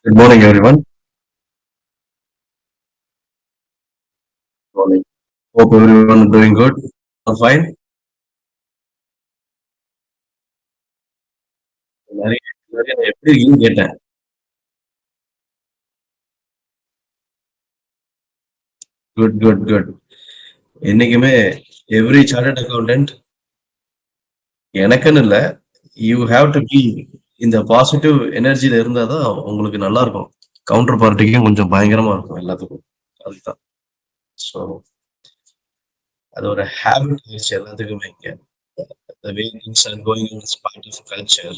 Good morning, everyone. Morning. Hope everyone is doing good or fine. நிறைய நிறைய எப்படி இருக்கீங்கன்னு கேட்டேன். Good good good. என்னைக்குமே எவ்ரி சார்ட்டர்ட் அக்கௌண்டன்ட் எனக்குன்னு இல்லை, யூ ஹாவ் டு பி இந்த பாசிட்டிவ் எனர்ஜியில இருந்தால் தான் உங்களுக்கு நல்லா இருக்கும். கவுண்டர் பார்ட்டிக்கும் கொஞ்சம் பயங்கரமா இருக்கும் எல்லாத்துக்கும். அதுதான். ஸோ அது ஒரு ஹேபிட் ஆயிடுச்சு எல்லாத்துக்குமே இங்க. The way things are going on is part of culture.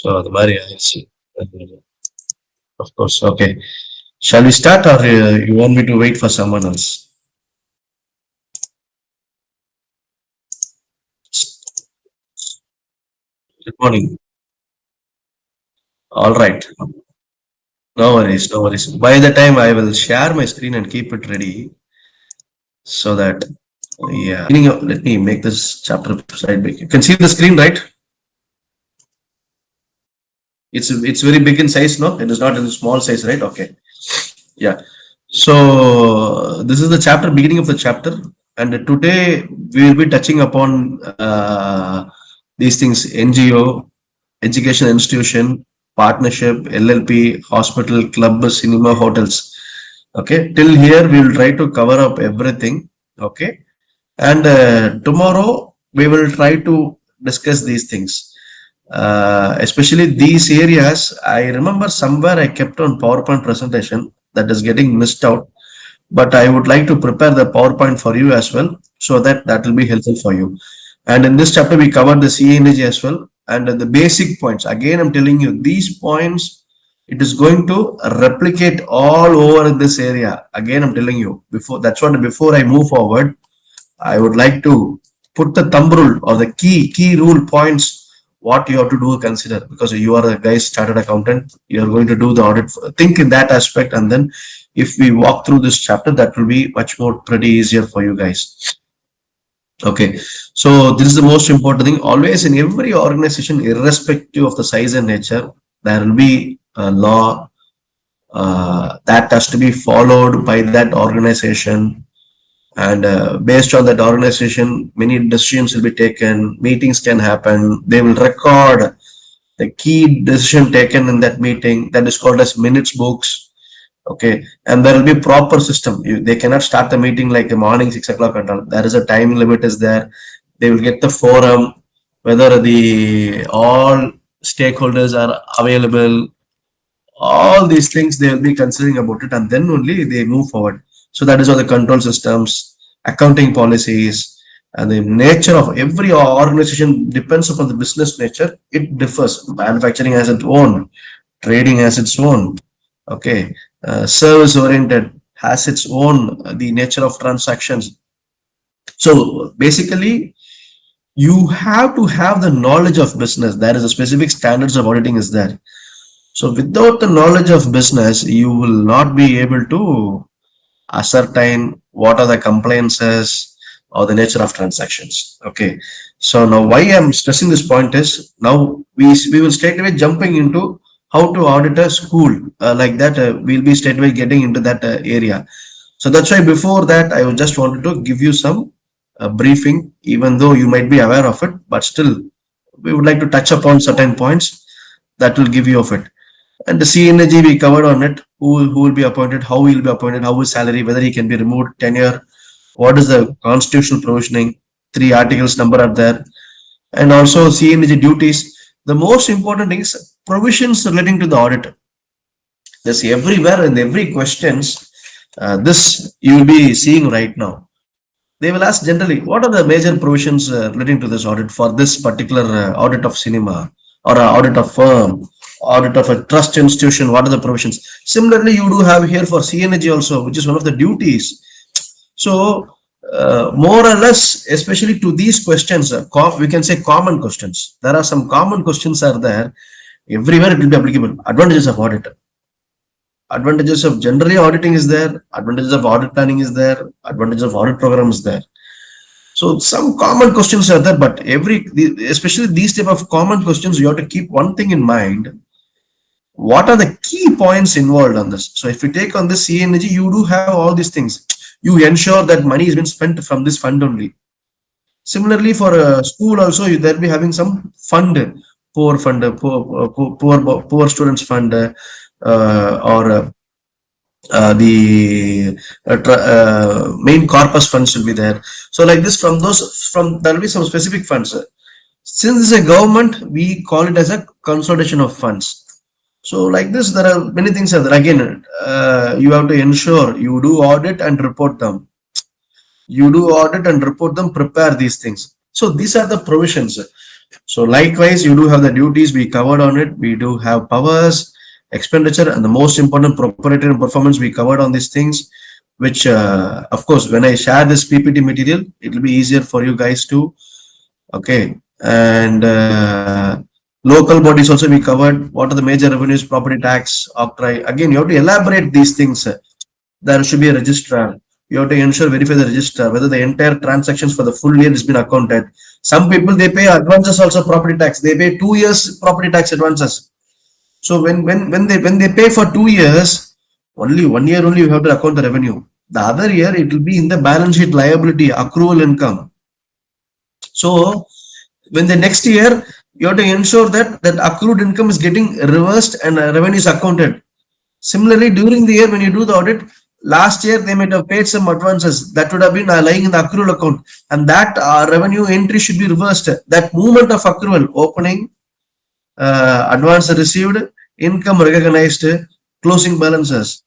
So அது மாதிரி ஆயிடுச்சு. Of course. Okay. Shall we start or you want me to wait for someone else? Good morning. All right. No worries. No worries. By the time I will share my screen and keep it ready so that, yeah. Let me make this chapter slide big. You can see the screen, right? It's very big in size, no? It is not in a small size, right? Okay. Yeah. So this is the chapter, beginning of the chapter, and today we will be touching upon these things: NGO, education institution, partnership, LLP, hospital, club, cinema, hotels. Okay, till here we will try to cover up everything. Okay, and tomorrow we will try to discuss these things. Especially these areas, I remember somewhere I kept on PowerPoint presentation that is getting missed out, but I would like to prepare the PowerPoint for you as well, so that that will be helpful for you. And in this chapter, we covered the CNG as well, and the basic points. Again, I'm telling you, these points, it is going to replicate all over this area. Again, I'm telling you, before I move forward, I would like to put the thumb rule or the key rule points what you have to do consider, because you are a guys chartered accountant, you are going to do the audit. Think in that aspect, and then if we walk through this chapter, that will be much more pretty easier for you guys. Okay, so this is the most important thing. Always in every organization, irrespective of the size and nature, there will be a law that has to be followed by that organization, and based on that organization, many decisions will be taken, meetings can happen, they will record the key decision taken in that meeting, that is called as minutes books. Okay, and there will be proper system. They cannot start the meeting like the morning 6 o'clock and all. There is a time limit is there. They will get the forum, whether the all stakeholders are available, all these things they will be considering about it, and then only they move forward. So that is all the control systems, accounting policies, and the nature of every organization depends upon the business nature. It differs. Manufacturing has its own, trading has its own. Okay, service oriented has its own, the nature of transactions. So basically, you have to have the knowledge of business. There is a specific standards of auditing is there. So without the knowledge of business, you will not be able to ascertain what are the compliances or the nature of transactions. Okay, so now why I'm stressing this point is, now we will straight away jumping into how to audit a school, like that. We'll be straight away getting into that area. So that's why before that I just wanted to give you some briefing, even though you might be aware of it, but still we would like to touch upon certain points that will give you of it. And the CNG we covered on it, who will be appointed, how he will be appointed, how his salary, whether he can be removed, tenure, what is the constitutional provisioning, 3 articles number are there, and also CNG duties. The most important thing is provisions relating to the audit. There's everywhere in every questions, this you will be seeing right now. They will ask generally, what are the major provisions relating to this audit for this particular audit of cinema or audit of firm, audit of a trust institution, what are the provisions? Similarly, you do have here for CNG also, which is one of the duties. So more or less, especially to these questions, we can say common questions. There are some common questions are there. Everywhere it will be applicable. Advantages of audit. Advantages of generally auditing is there. Advantages of audit planning is there. Advantages of audit program is there. So some common questions are there, but especially these type of common questions, you have to keep one thing in mind. what are the key points involved on this? So if you take on this CNG, you do have all these things. You ensure that money has been spent from this fund only. Similarly, for a school also, they'll be having some fund, poor fund, poor students fund, or the main corpus funds will be there. So like this, from there will be some specific funds. Since it's a government, we call it as a consolidation of funds. So like this, there are many things. Again, you have to ensure you do audit and report them. You do audit and report them, prepare these things. So these are the provisions. So likewise, you do have the duties we covered on it. We do have powers, expenditure, and the most important, proprietary and performance we covered on these things, which of course, when I share this PPT material, it will be easier for you guys to, okay. And local bodies also we covered. What are the major revenues? Property tax, octroi. Again, you have to elaborate these things. There should be a registrar. You have to ensure, verify the register, whether the entire transactions for the full year has been accounted. Some people, they pay advances also property tax. They pay 2 years property tax advances. So when they pay for 2 years, only 1 year only you have to account the revenue. The other year it will be in the balance sheet liability, accrual income. So when the next year you have to ensure that accrued income is getting reversed and revenue is accounted. Similarly, during the year when you do the audit, last year they might have paid some advances that would have been lying in the accrual account, and that revenue entry should be reversed. That movement of accrual, opening, advance received, income recognized, closing balances.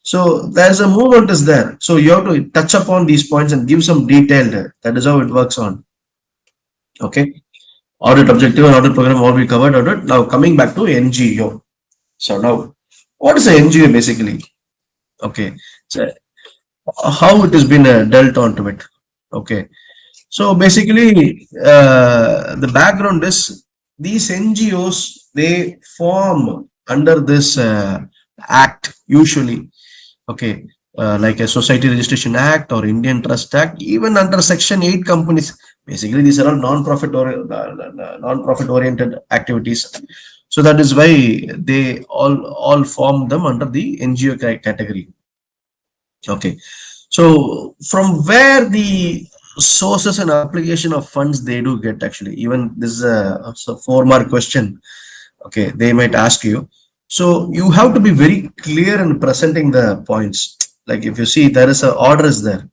So there's a movement is there. So you have to touch upon these points and give some detailed. That is how it works on. Okay. Audit objective and audit program all we covered. Audit. Now coming back to NGO. So now, what is an NGO basically? Okay. So how it has been dealt onto it. Okay. So basically, the background is these NGOs, they form under this act usually. Okay. Like a Society Registration Act or Indian Trust Act, even under Section 8 companies. Basically, these are all non-profit oriented activities. So that is why they all form them under the NGO category. Okay. So from where the sources and application of funds they do get, actually, even this is a 4-mark question. Okay, they might ask you. So you have to be very clear in presenting the points. Like if you see there is an order is there,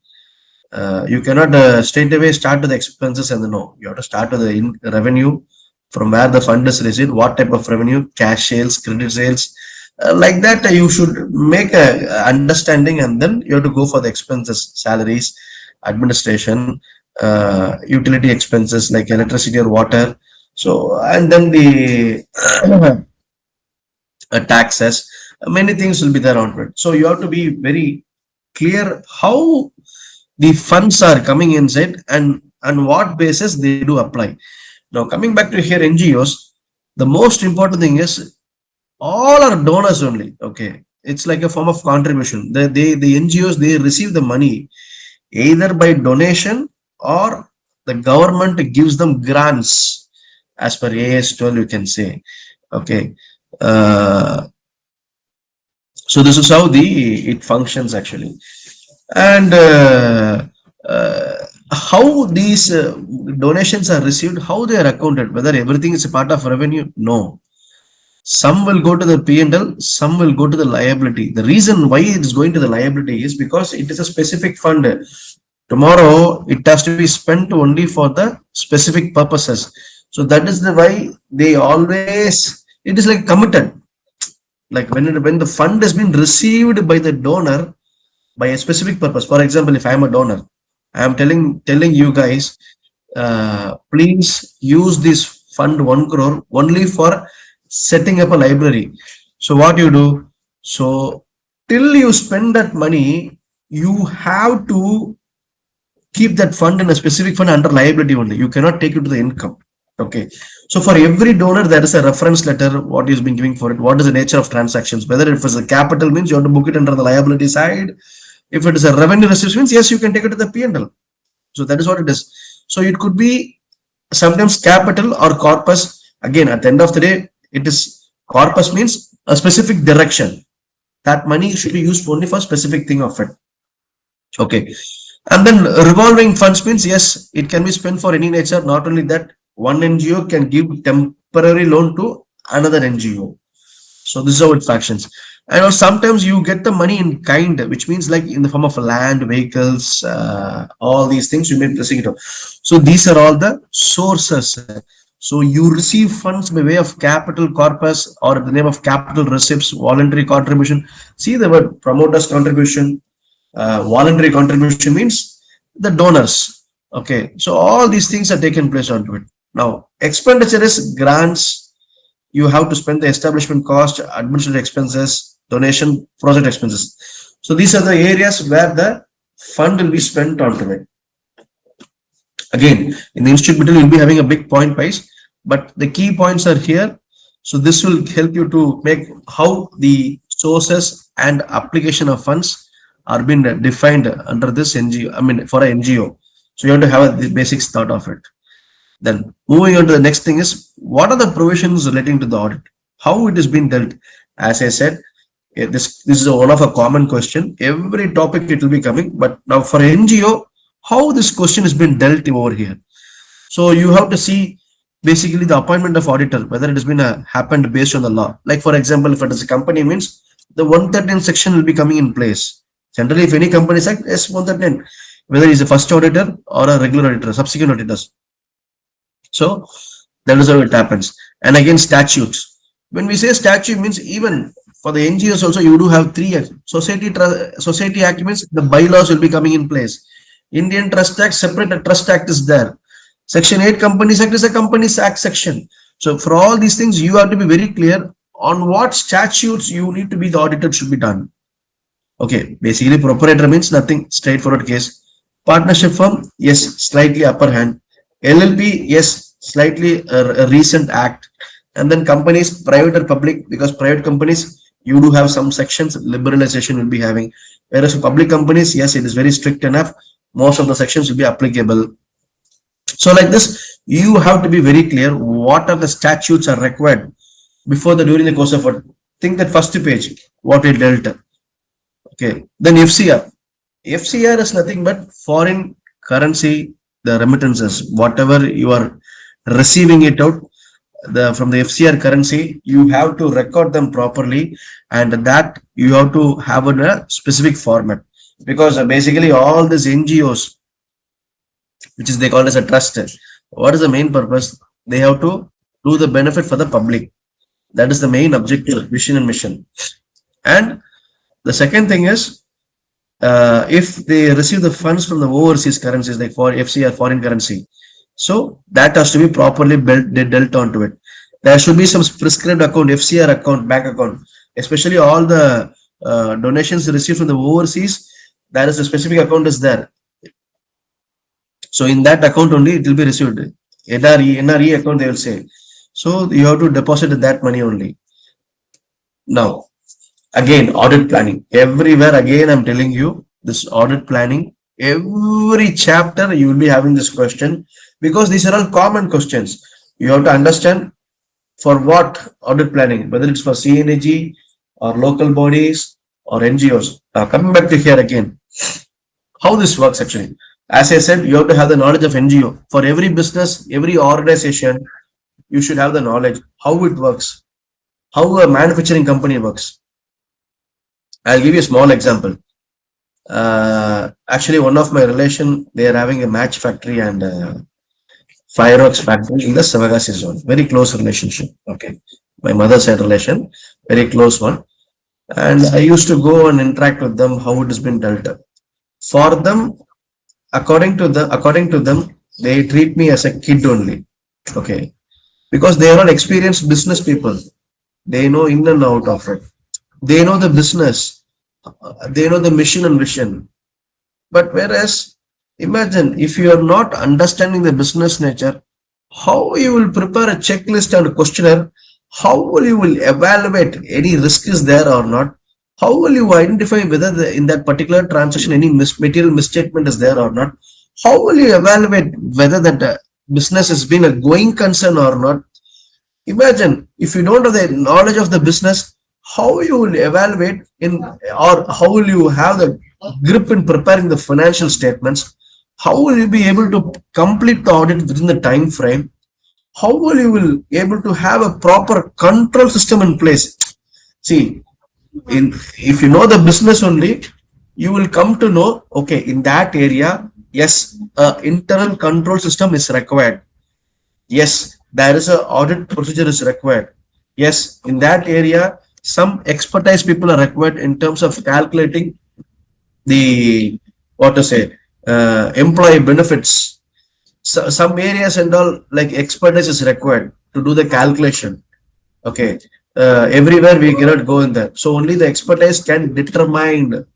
you cannot straight away start with the expenses and no. You have to start with the revenue, from where the fund is received, what type of revenue, cash sales, credit sales. Like that, you should make a understanding, and then you have to go for the expenses, salaries, administration, utility expenses like electricity or water. So, and then the taxes, many things will be there on it. So you have to be very clear how the funds are coming inside and what basis they do apply. Now coming back to here, NGOs, the most important thing is all are donors only. Okay, it's like a form of contribution. The NGOs, they receive the money either by donation or the government gives them grants as per AS 12, you can say. Okay. So this is how it functions actually. And how these donations are received, how they are accounted, whether everything is a part of revenue? No. Some will go to the P&L, some will go to the liability. The reason why it is going to the liability is because it is a specific fund. Tomorrow it has to be spent only for the specific purposes. So that is the why they always, it is like committed. Like when the fund has been received by the donor by a specific purpose. For example, if I am a donor, I am telling you guys, please use this fund 1 crore only for setting up a library. So what you do? So till you spend that money, you have to keep that fund in a specific fund under liability only. You cannot take it to the income. Okay. So for every donor, there is a reference letter, what is being giving for it, what is the nature of transactions, whether if it's a capital means you have to book it under the liability side. If it is a revenue receipt means, yes, you can take it to the P&L. So that is what it is. So it could be sometimes capital or corpus. Again, at the end of the day, it is corpus means a specific direction. That money should be used only for specific thing of it. Okay. And then revolving funds means, yes, it can be spent for any nature. Not only that, one NGO can give temporary loan to another NGO. So this is how it functions. And sometimes you get the money in kind, which means like in the form of land, vehicles, all these things you may be placing it on. So these are all the sources. So you receive funds by way of capital corpus or the name of capital receipts, voluntary contribution. See the word promoters contribution, voluntary contribution means the donors. Okay. So all these things are taken place onto it. Now expenditure is grants. You have to spend the establishment cost, administrative expenses, donation, project expenses. So these are the areas where the fund will be spent onto it. Again, in the institute material, you'll be having a big point wise, but the key points are here. So this will help you to make how the sources and application of funds are being defined under this NGO, I mean, for an NGO. So you have to have the basics thought of it. Then moving on to the next thing is, what are the provisions relating to the audit? How it is being dealt? As I said, this is one of a common question. Every topic it will be coming, but now for NGO, how this question has been dealt over here. So you have to see basically the appointment of auditor, whether it has been happened based on the law. Like for example, if it is a company means the 113 section will be coming in place. Generally, if any company is act, yes, 113, whether he's a first auditor or a regular auditor, subsequent auditors. So that is how it happens. And again, statutes. When we say statute means even for the NGOs also, you do have 3 acts. Society Act means the bylaws will be coming in place. Indian Trust Act, separate Trust Act is there. Section 8 Companies Act is a Companies Act section. So for all these things, you have to be very clear on what statutes you need to be the auditor should be done. Okay, basically proprietor means nothing, straightforward case. Partnership firm, yes, slightly upper hand. LLP, yes, slightly a recent act. And then companies, private or public, because private companies, you do have some sections, liberalization will be having. Whereas for public companies, yes, it is very strict enough. Most of the sections will be applicable. So like this, you have to be very clear what are the statutes are required before during the course of what. Think that first page, what it dealt. Okay, then FCR. FCR is nothing but foreign currency, the remittances, whatever you are receiving it out from the FCR currency, you have to record them properly, and that you have to have in a specific format, because basically all these NGOs, which is they call as a trust, what is the main purpose? They have to do the benefit for the public. That is the main objective, vision and mission. And the second thing is, if they receive the funds from the overseas currencies like for FCR, foreign currency, so that has to be properly dealt onto it. There should be some prescribed account, FCR account, bank account, especially all the donations received from the overseas. There is a specific account is there. So in that account only it will be received. NRE account they will say. So you have to deposit that money only. Now, again, audit planning. Everywhere, again, I'm telling you, this audit planning, every chapter you will be having this question, because these are all common questions. You have to understand for what audit planning, whether it's for CNAG or local bodies or NGOs. Now, coming back to here again, how this works actually. As I said, you have to have the knowledge of NGO. For every business, every organization, you should have the knowledge, how it works, how a manufacturing company works. I'll give you a small example. Actually, one of my relation, they are having a match factory and fireworks factory in the Savagasi zone. Very close relationship. Okay, my mother's side relation, very close one. And I used to go and interact with them, how it has been dealt. For them, according to them, they treat me as a kid only. Okay, because they are all experienced business people. They know in and out of it. They know the business. They know the mission and vision. But whereas, imagine if you are not understanding the business nature, how you will prepare a checklist and a questionnaire? How will you evaluate any risk is there or not? How will you identify whether in that particular transaction any material misstatement is there or not? How will you evaluate whether that business has been a going concern or not? Imagine if you don't have the knowledge of the business, how you will evaluate in, or how will you have the grip in preparing the financial statements? How will you be able to complete the audit within the time frame? How will you will able to have a proper control system in place? See, in if you know the business only, you will come to know, okay, in that area, yes, internal control system is required. Yes, there is a audit procedure is required. Yes, in that area, some expertise people are required in terms of calculating the, what to say, employee benefits. So, some areas and all, like expertise is required to do the calculation. Okay, everywhere we cannot go in there. So only the expertise can determine.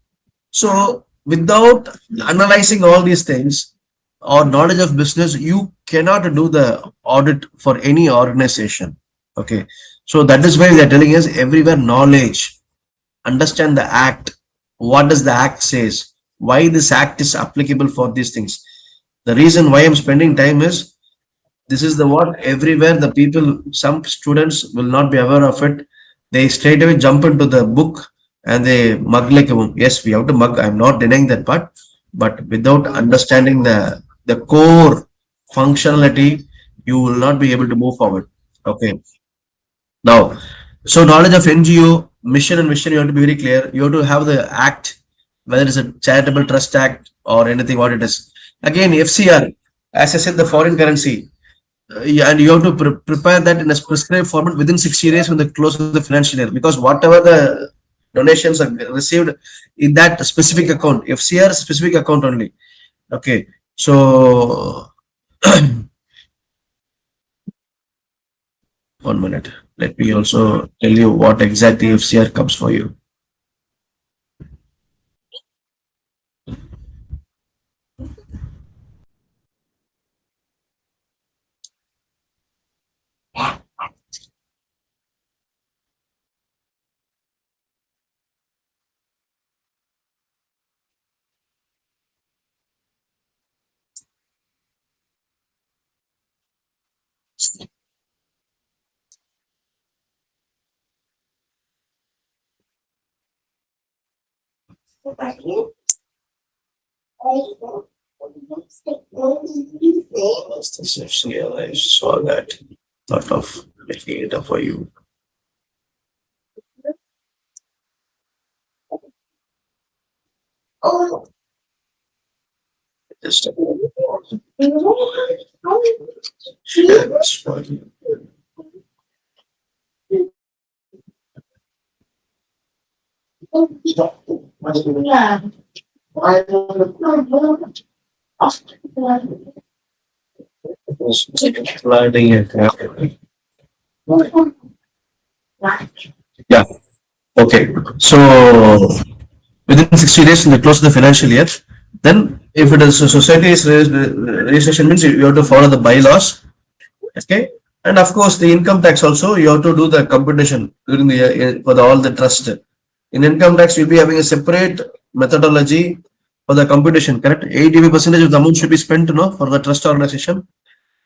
So without analyzing all these things or knowledge of business, you cannot do the audit for any organization. Okay. So that is why they are telling us everywhere knowledge, understand the act, what does the act says, why this act is applicable for these things. The reason why I'm spending time is, this is the what everywhere the people, some students will not be aware of it. They straight away jump into the book and they mug like a, yes, we have to mug. I'm not denying that part, but without understanding the core functionality, you will not be able to move forward. Okay. Now, so knowledge of NGO mission and vision, you have to be very clear. You have to have the act, whether it's a charitable trust act or anything, what it is. Again, FCR, as I said, the foreign currency, yeah, and you have to prepare that in a prescribed format within 60 days from the close of the financial year, because whatever the donations are received in that specific account, FCR specific account only. Okay, so 1 minute. Let me also tell you what exactly FCR comes for you. What's this FCR? I saw that. Thought of making it up for you. Just share this for you. Sliding it. Yeah. Okay. So within 60 days in the close of the financial year, then if it is a society's registration, means you have to follow the bylaws. Okay. And of course, the income tax also, you have to do the computation during the year for all the trust. In income tax, you'll be having a separate methodology for the computation, correct? 85% of the amount should be spent, for the trust organization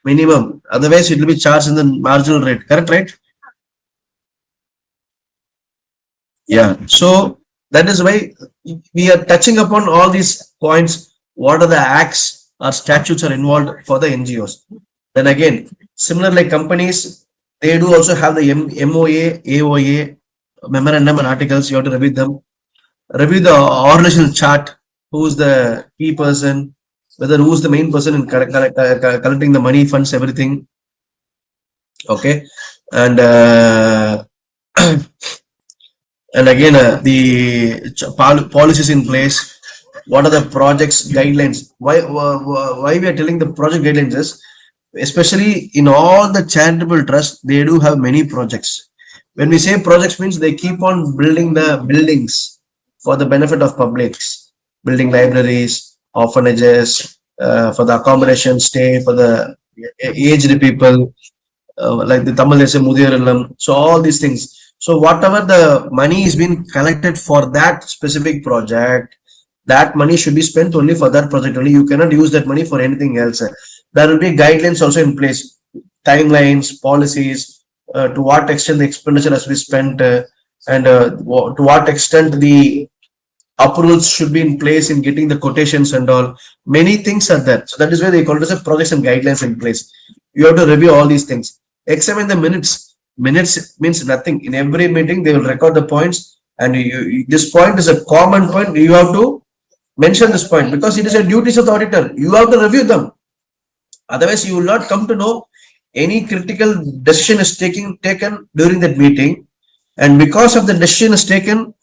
minimum. Otherwise, it will be charged in the marginal rate, correct, right? Yeah. So that is why we are touching upon all these points. What are the acts or statutes are involved for the NGOs? Then again, similar like companies, they do also have the MOA, AOA, memorandum and articles. You have to review them. Review the organizational chart. Who's the key person? Whether who's the main person in collecting the money, funds, everything. Okay, and and again the policies in place. What are the projects guidelines? Why we are telling the project guidelines is, especially in all the charitable trusts, they do have many projects. When we say projects, means they keep on building the buildings for the benefit of publics, building libraries, orphanages, for the accommodation stay for the aged people, like the Tamil they say Mudiyar Illam. So all these things. So whatever the money is being collected for that specific project, that money should be spent only for that project only. You cannot use that money for anything else. There will be guidelines also in place, timelines, policies, to what extent the expenditure has to be spent, and to what extent the approvals should be in place in getting the quotations and all. Many things are there. So that is why they call it as a projects and guidelines in place. You have to review all these things. Examine the minutes. Minutes means nothing. In every meeting, they will record the points, and this point is a common point. You have to mention this point because it is a duties of the auditor. You have to review them. Otherwise, you will not come to know any critical decision is taken during that meeting. And because of the decision is taken,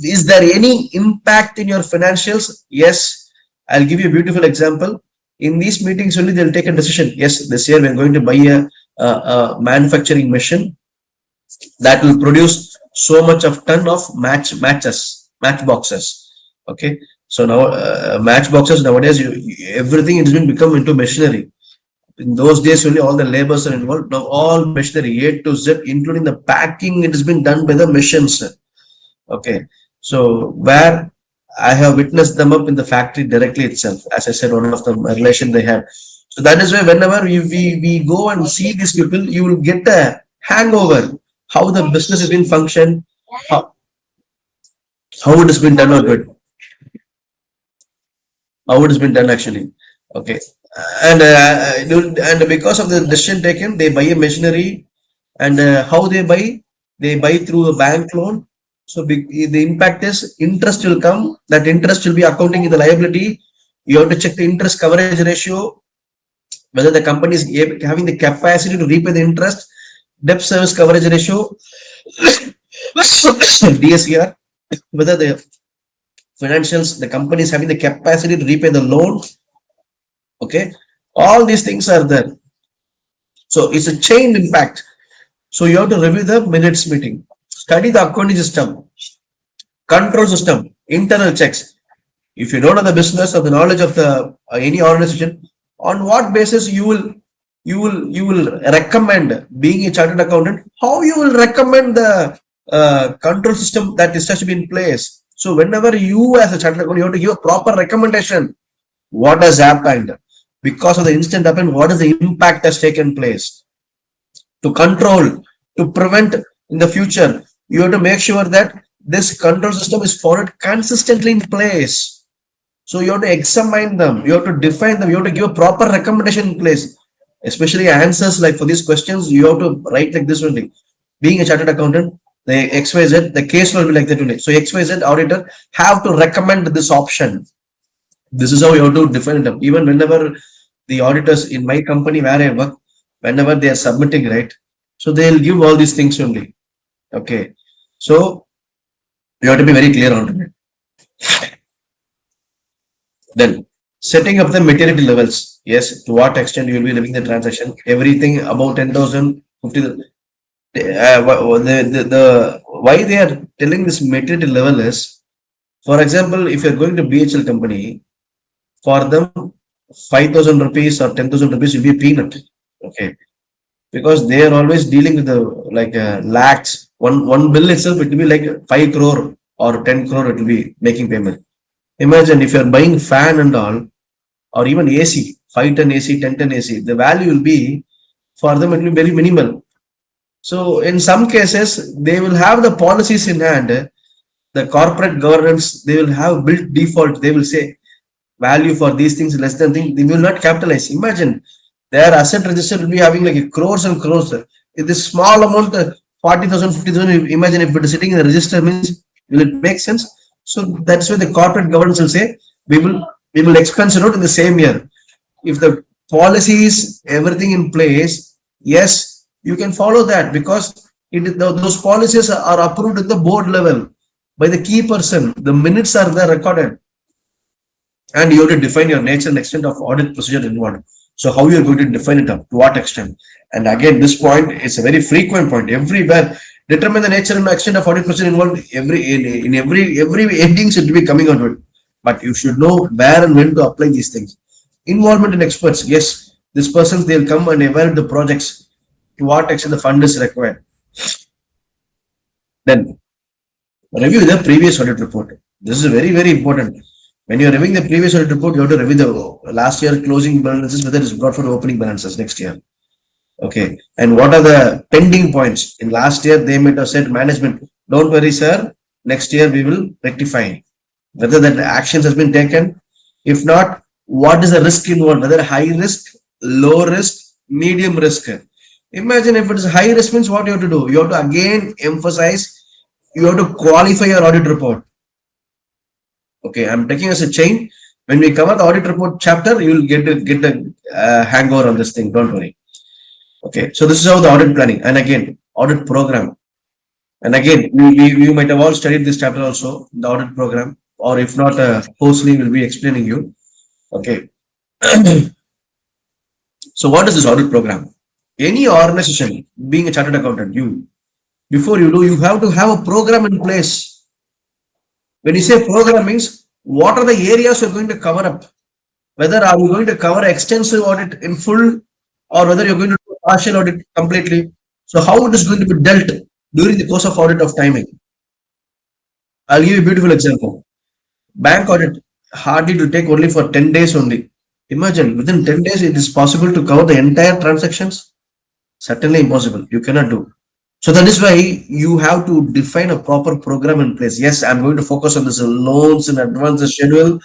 is there any impact in your financials? Yes. I'll give you a beautiful example. In these meetings only, they'll take a decision. Yes, this year we're going to buy a manufacturing machine that will produce so much of ton of matchboxes. Okay. So now matchboxes nowadays, everything has been become into machinery. In those days only all the labors are involved. Now all machinery A to Z, including the packing, it has been done by the machines. Okay. So where I have witnessed them up in the factory directly itself. As I said, one of the relation they have. So that is why whenever we go and see these people, you will get a hangover how the business has been functioned, how it has been done or good. How it has been done actually. Okay. And because of the decision taken, they buy a machinery, and how they buy through a bank loan. So the impact is interest will come. That interest will be accounting in the liability. You have to check the interest coverage ratio, whether the company is having the capacity to repay the interest, debt service coverage ratio, DSCR, whether the financials, the company is having the capacity to repay the loan. Okay, all these things are there. So it's a chain impact. So you have to review the minutes meeting, study the accounting system, control system, internal checks. If you don't have the business or the knowledge of the any organization, on what basis you will recommend being a chartered accountant? How you will recommend the control system that is to be in place? So whenever you as a chartered accountant, you have to give a proper recommendation. What has happened? Because of the incident happened, what is the impact has taken place? To control, to prevent in the future, you have to make sure that this control system is followed consistently in place. So you have to examine them, you have to define them, you have to give a proper recommendation in place. Especially answers like for these questions, you have to write like this only. Being a chartered accountant, the XYZ, the case will be like that only. So XYZ auditor have to recommend this option. This is how you have to define it. Even whenever the auditors in my company where I work, whenever they are submitting, right? So they'll give all these things only. Okay. So you have to be very clear on it. Then setting up the maturity levels. Yes, to what extent you will be living the transaction. Everything about 10,000, 50. Why they are telling this maturity level is, for example, if you're going to BHL company, for them 5,000 rupees or 10,000 rupees will be a peanut. Okay. Because they are always dealing with the lakhs. One bill itself, it will be like 5 crore or 10 crore, it will be making payment. Imagine if you're buying fan and all, or even AC, 5-ton AC, 10-ton AC, the value will be, for them, it will be very minimal. So in some cases, they will have the policies in hand, the corporate governance, they will have built default, they will say, value for these things less than thing, they will not capitalize. Imagine their asset register will be having like crores and crores. If this small amount, 40,000, 50,000, imagine if it is sitting in the register, means will it make sense? So that's why the corporate governance will say we will expense it out in the same year. If the policies, everything in place, yes, you can follow that because those policies are approved at the board level by the key person. The minutes are there recorded. And you have to define your nature and extent of audit procedure involved. So how you are going to define it up, to what extent? And again, this point is a very frequent point. Everywhere, determine the nature and extent of audit procedure involved. In every endings it will be coming out with. But you should know where and when to apply these things. Involvement in experts. Yes, this person, they'll come and evaluate the projects. To what extent the fund is required. Then review the previous audit report. This is very, very important. When you are reviewing the previous audit report, you have to review the last year closing balances, whether it is brought for the opening balances next year. Okay. And what are the pending points? In last year, they might have said management, Don't worry, sir. Next year we will rectify whether that actions has been taken. If not, what is the risk involved? Whether high risk, low risk, medium risk. Imagine if it is high risk means what you have to do. You have to again emphasize. You have to qualify your audit report. Okay, I'm taking as a chain. When we cover the audit report chapter, you will get a hangover on this thing. Don't worry. Okay, so this is how the audit planning, and again audit program. And again, you might have all studied this chapter also, the audit program, or if not, Postly will be explaining you. Okay. So what is this audit program? Any organization, being a chartered accountant, before you do, you have to have a program in place. When you say program means, what are the areas you're going to cover up? Whether are you going to cover extensive audit in full, or whether you're going to do partial audit completely. So how it is going to be dealt during the course of audit of timing. I'll give you a beautiful example. Bank audit hardly to take only for 10 days only. Imagine within 10 days it is possible to cover the entire transactions. Certainly impossible. You cannot do. So that is why you have to define a proper program in place. Yes, I'm going to focus on this loans and advance schedule.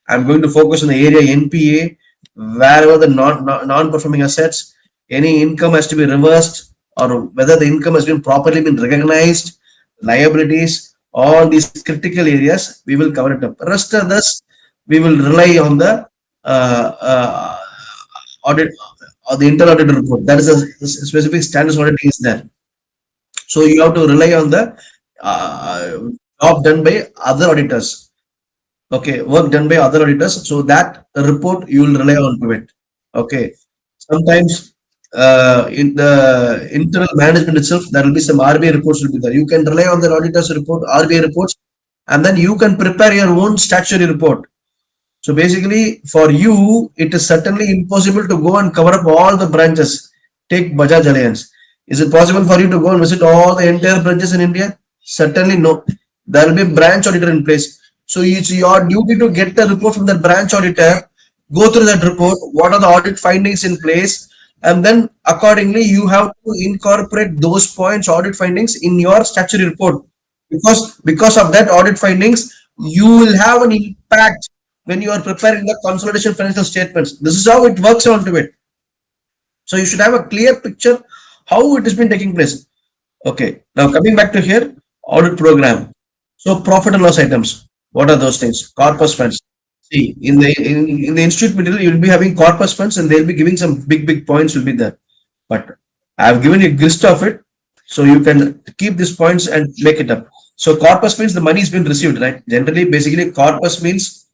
I'm going to focus on the area NPA, wherever the non-performing assets, any income has to be reversed, or whether the income has been properly been recognized, liabilities, all these critical areas, we will cover it up. Rest of this, we will rely on the audit or the internal audit report. That is a specific standards auditing is there. So you have to rely on the job done by other auditors. Okay, work done by other auditors. So that report you will rely on to it. Okay, sometimes in the internal management itself, there will be some RBI reports will be there. You can rely on the auditor's report, RBI reports, and then you can prepare your own statutory report. So basically, for you, it is certainly impossible to go and cover up all the branches. Take Bajaj Alliance. Is it possible for you to go and visit all the entire branches in India? Certainly no. There will be a branch auditor in place. So it's your duty to get the report from the branch auditor, go through that report, what are the audit findings in place, and then accordingly you have to incorporate those points, audit findings in your statutory report. Because of that audit findings, you will have an impact when you are preparing the consolidation financial statements. This is how it works onto it. So you should have a clear picture how it has been taking place. Okay, now coming back to here, audit program. So profit and loss items. What are those things? Corpus funds. See, in the institute material, you will be having corpus funds, and they'll be giving some big points will be there. But I have given you a gist of it, so you can keep these points and make it up. So corpus means the money has been received, right? Generally, basically, corpus means,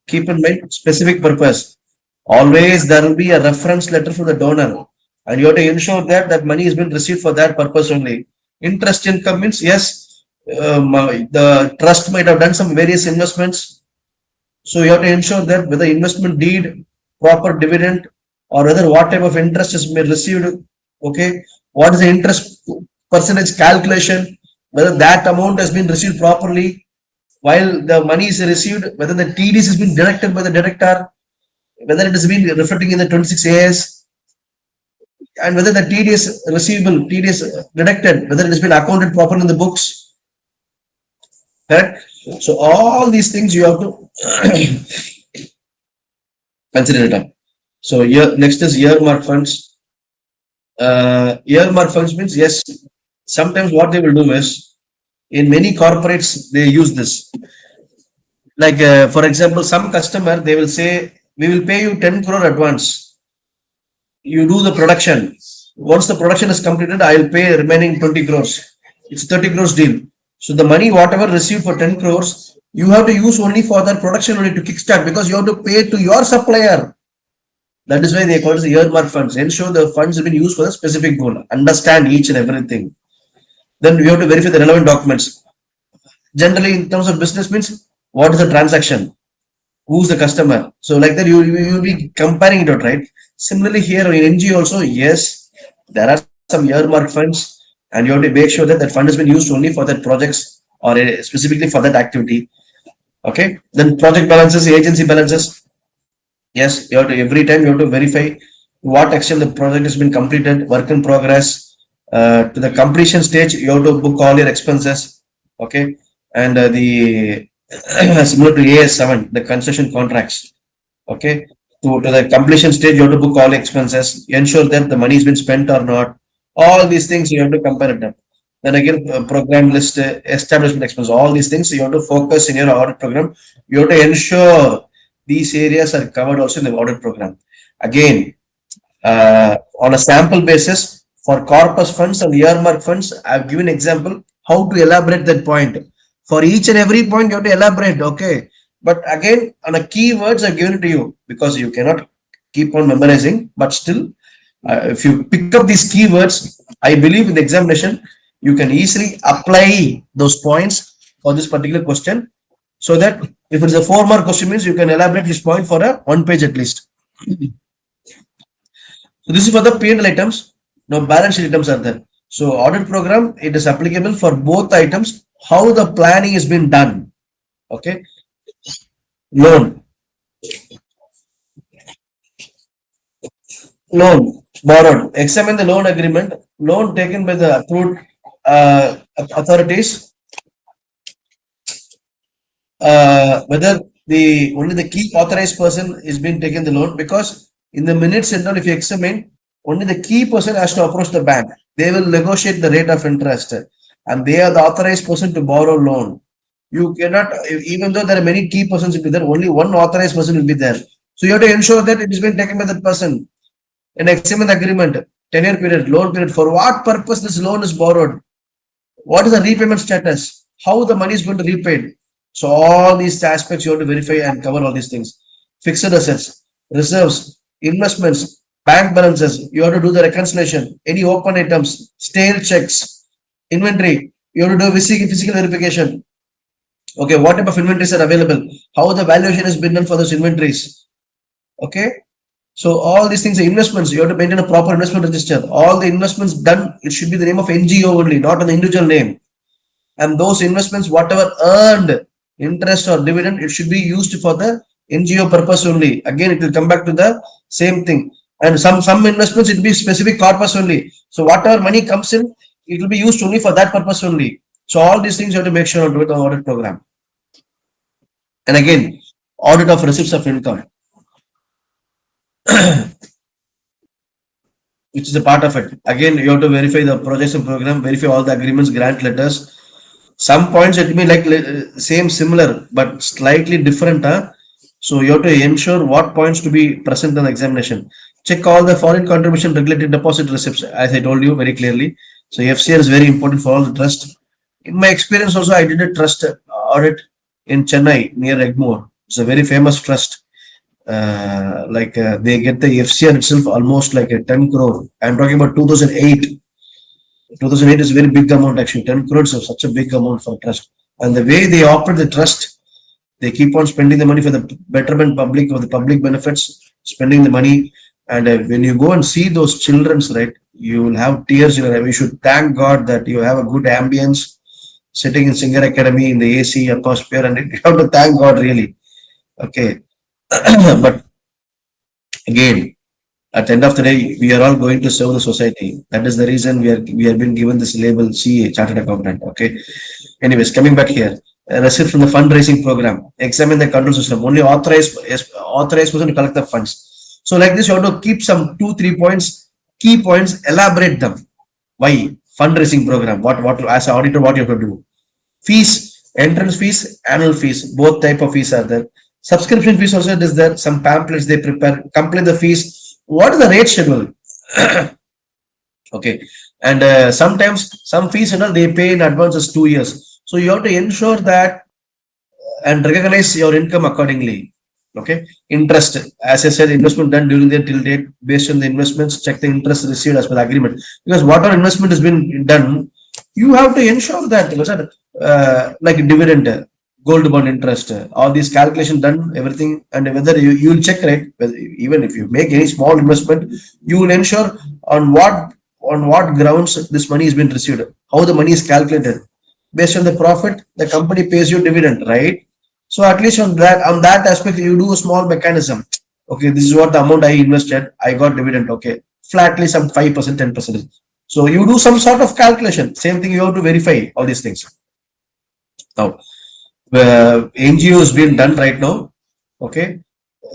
keep in mind, specific purpose. Always there will be a reference letter from the donor, and you have to ensure that that money has been received for that purpose only. Interest income means, yes, the trust might have done some various investments. So you have to ensure that whether investment deed, proper dividend, or whether what type of interest has been received. Okay, what is the interest percentage calculation, whether that amount has been received properly while the money is received, whether the TDS has been deducted by the director, whether it has been reflecting in the 26AS, and whether the TDS receivable, TDS deducted, whether it has been accounted properly in the books. Correct? So all these things you have to consider it up. So here next is earmark funds. Earmark funds means, yes, sometimes what they will do is, in many corporates they use this. Like for example, some customer, they will say, we will pay you 10 crore advance. You do the production. Once the production is completed, I will pay remaining 20 crores. It's 30 crores deal. So the money, whatever received for 10 crores, you have to use only for that production only to kickstart, because you have to pay to your supplier. That is why they call it the earmark funds. Ensure the funds have been used for a specific goal. Understand each and everything. Then you have to verify the relevant documents. Generally, in terms of business means, what is the transaction? Who's the customer? So like that, you will be comparing it out, right? Similarly, here in NGO also, yes, there are some earmark funds, and you have to make sure that that fund has been used only for that projects or specifically for that activity. Okay. Then project balances, agency balances. Yes, you have to, every time you have to verify to what extent the project has been completed, work in progress. To the completion stage, you have to book all your expenses. Okay, and the similar to AS7, the concession contracts. Okay, to the completion stage, you have to book all expenses, ensure that the money has been spent or not. All these things you have to compare it up. Then again, program list, establishment expense, all these things you have to focus in your audit program. You have to ensure these areas are covered also in the audit program. Again, on a sample basis for corpus funds and earmark funds, I've given example how to elaborate that point. For each and every point, you have to elaborate. Okay, but again, on a keywords, I've given it to you because you cannot keep on memorizing. But still, if you pick up these keywords, I believe in the examination, you can easily apply those points for this particular question. So that if it's a 4-mark question, means you can elaborate this point for a 1 page at least. So this is for the P&L items. Now balance sheet items are there. So audit program, it is applicable for both items. How the planning has been done. Okay. Loan, borrowed. Examine the loan agreement. Loan taken by the approved authorities. Whether the only the key authorized person is being taken the loan, because in the minutes and all, if you examine, only the key person has to approach the bank. They will negotiate the rate of interest, and they are the authorized person to borrow loan. You cannot, even though there are many key persons will be there, only one authorized person will be there. So you have to ensure that it is being taken by that person. And examine the agreement, tenure period, loan period, for what purpose this loan is borrowed, what is the repayment status, how the money is going to be repaid. So all these aspects you have to verify and cover all these things. Fixed assets, reserves, investments, bank balances, you have to do the reconciliation, any open items, stale checks, inventory, you have to do physical verification. Okay, what type of inventories are available, how the valuation has been done for those inventories. Okay, so all these things are investments. You have to maintain a proper investment register. All the investments done, it should be the name of NGO only, not an individual name. And those investments, whatever earned interest or dividend, it should be used for the NGO purpose only. Again, it will come back to the same thing. And some investments, it will be specific corpus only. So whatever money comes in, it will be used only for that purpose only. So all these things you have to make sure to do the audit program. And again, audit of receipts of income, which is a part of it. Again, you have to verify the projects and program, verify all the agreements, grant letters. Some points it may like same, similar, but slightly different. So you have to ensure what points to be present in the examination. Check all the foreign contribution regulated deposit receipts, as I told you very clearly. So FCR is very important for all the trust. In my experience also, I did a trust audit in Chennai near Egmore. It's a very famous trust. They get the FCR itself almost like a 10 crore. I'm talking about 2008. 2008 is a very big amount actually. 10 crores is such a big amount for trust. And the way they operate the trust, they keep on spending the money for the betterment public or the public benefits, spending the money. And when you go and see those children's, right, you will have tears in your eyes. You should thank God that you have a good ambience sitting in Singar Academy in the AC atmosphere, and you have to thank God really. Okay. But again, at the end of the day, we are all going to serve the society. That is the reason we have been given this label CA, Chartered Accountant. Okay. Anyways, coming back here, receipt from the fundraising program. Examine the control system. Only authorized person to collect the funds. So like this, you have to keep some 2-3 points, key points, elaborate them. Why? Fundraising program. What as an auditor, what you have to do? Fees, entrance fees, annual fees. Both type of fees are there. Subscription fees also is there. Some pamphlets they prepare. Complete the fees. What is the rate schedule? Okay, and sometimes some fees they pay in advance as 2 years. So you have to ensure that and recognize your income accordingly. Okay, interest, as I said, investment done during the till date based on the investments, check the interest received as per the agreement. Because whatever investment has been done, you have to ensure that like dividend, gold bond interest, all these calculations done, everything, and whether you will check, right? Even if you make any small investment, you will ensure on what grounds this money has been received, how the money is calculated. Based on the profit, the company pays you dividend, right? So at least on that aspect, you do a small mechanism. Okay, this is what the amount I invested, I got dividend. Okay, flatly some 5%, 10%. So you do some sort of calculation. Same thing, you have to verify all these things. Now, NGO is being done right now. Okay.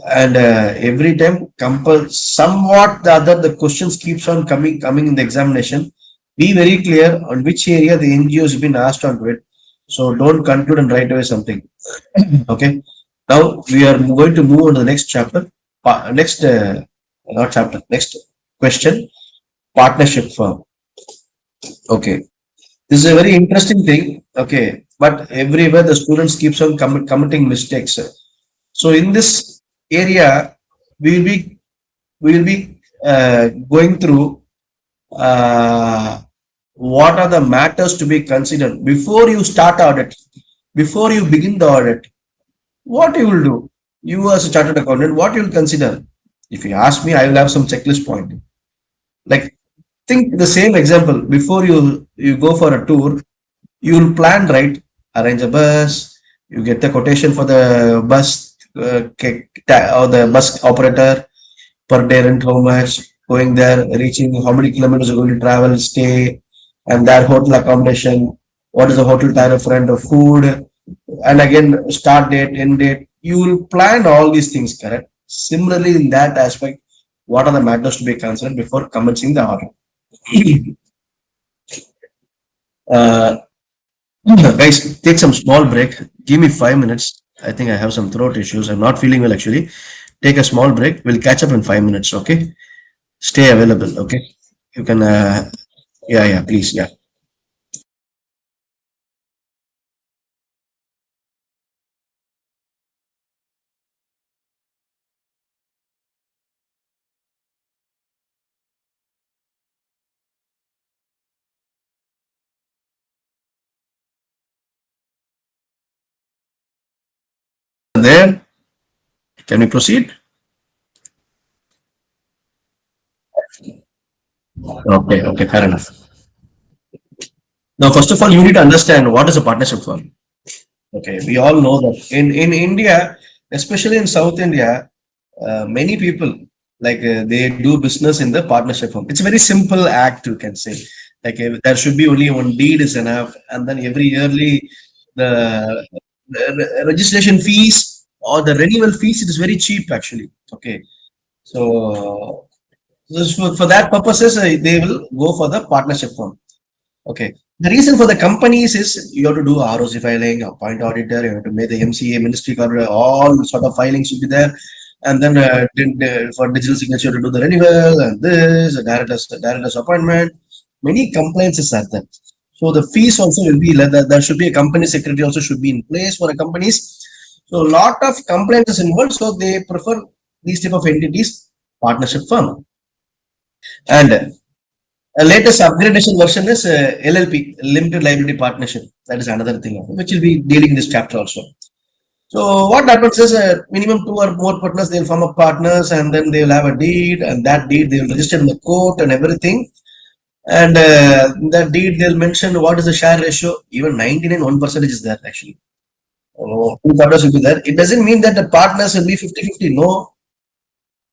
And every time somewhat the other, the questions keeps on coming in the examination. Be very clear on which area the NGO has been asked onto it. So don't conclude and write away something. Okay. Now we are going to move on to the next chapter. Next, not chapter. Next question. Partnership firm. Okay. This is a very interesting thing. Okay. But everywhere the students keeps on committing mistakes. So in this area, we will be going through what are the matters to be considered before you start audit, before you begin the audit. What you will do? You as a chartered accountant, what you will consider? If you ask me, I will have some checklist point. Like think the same example. Before you go for a tour, you will plan, right? Arrange a bus. You get the quotation for the bus or the bus operator per day rent, how much, going there, reaching, how many kilometers you're going to travel, stay, and their hotel accommodation, what is the hotel tariff rent of food, and again, start date, end date. You will plan all these things, correct? Similarly, in that aspect, what are the matters to be considered before commencing the order? uh, guys, take some small break. Give me 5 minutes. I think I have some throat issues. I'm not feeling well actually. Take a small break. We'll catch up in 5 minutes. Okay. Stay available. Okay. You can, yeah, please. Yeah. There. Can we proceed? Okay. Okay. Fair enough. Now, first of all, you need to understand what is a partnership firm. Okay. We all know that in India, especially in South India, many people they do business in the partnership firm. It's a very simple act, you can say. There should be only one deed is enough, and then every yearly the registration fees or the renewal fees, it is very cheap actually. Okay, so for that purposes, they will go for the partnership firm. Okay. The reason for the companies is you have to do ROC filing, appoint auditor, you have to make the MCA, ministry card, all sort of filings should be there. And then for digital signature to do the renewal and this, director's appointment. Many compliances are there. So the fees also will be, there should be a company secretary also should be in place for a companies. So a lot of compliances involved. So they prefer these type of entities, partnership firm. And latest upgradation version is LLP, Limited Liability Partnership. That is another thing, which will be dealing in this chapter also. So what happens is minimum 2 or more partners, they'll form up partners and then they'll have a deed, and that deed they'll register in the court and everything. And that deed they'll mention what is the share ratio. Even 99.1% is there actually. Two partners will be there. It doesn't mean that the partners will be 50-50. No.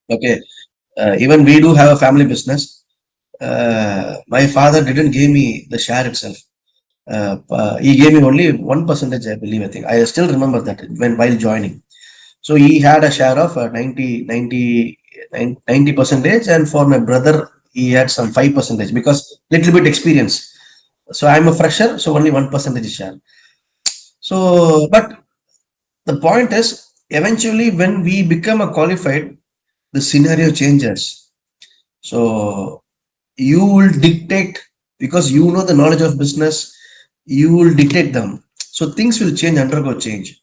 Okay. Even we do have a family business. My father didn't give me the share itself. He gave me only 1%, I believe. I think I still remember that while joining. So he had a share of 90 percentage, and for my brother he had some 5% because little bit experience. So I'm a fresher, so only 1% share. So, but the point is, eventually when we become a qualified, the scenario changes. So you will dictate, because you know the knowledge of business, you will dictate them. So things will change, undergo change.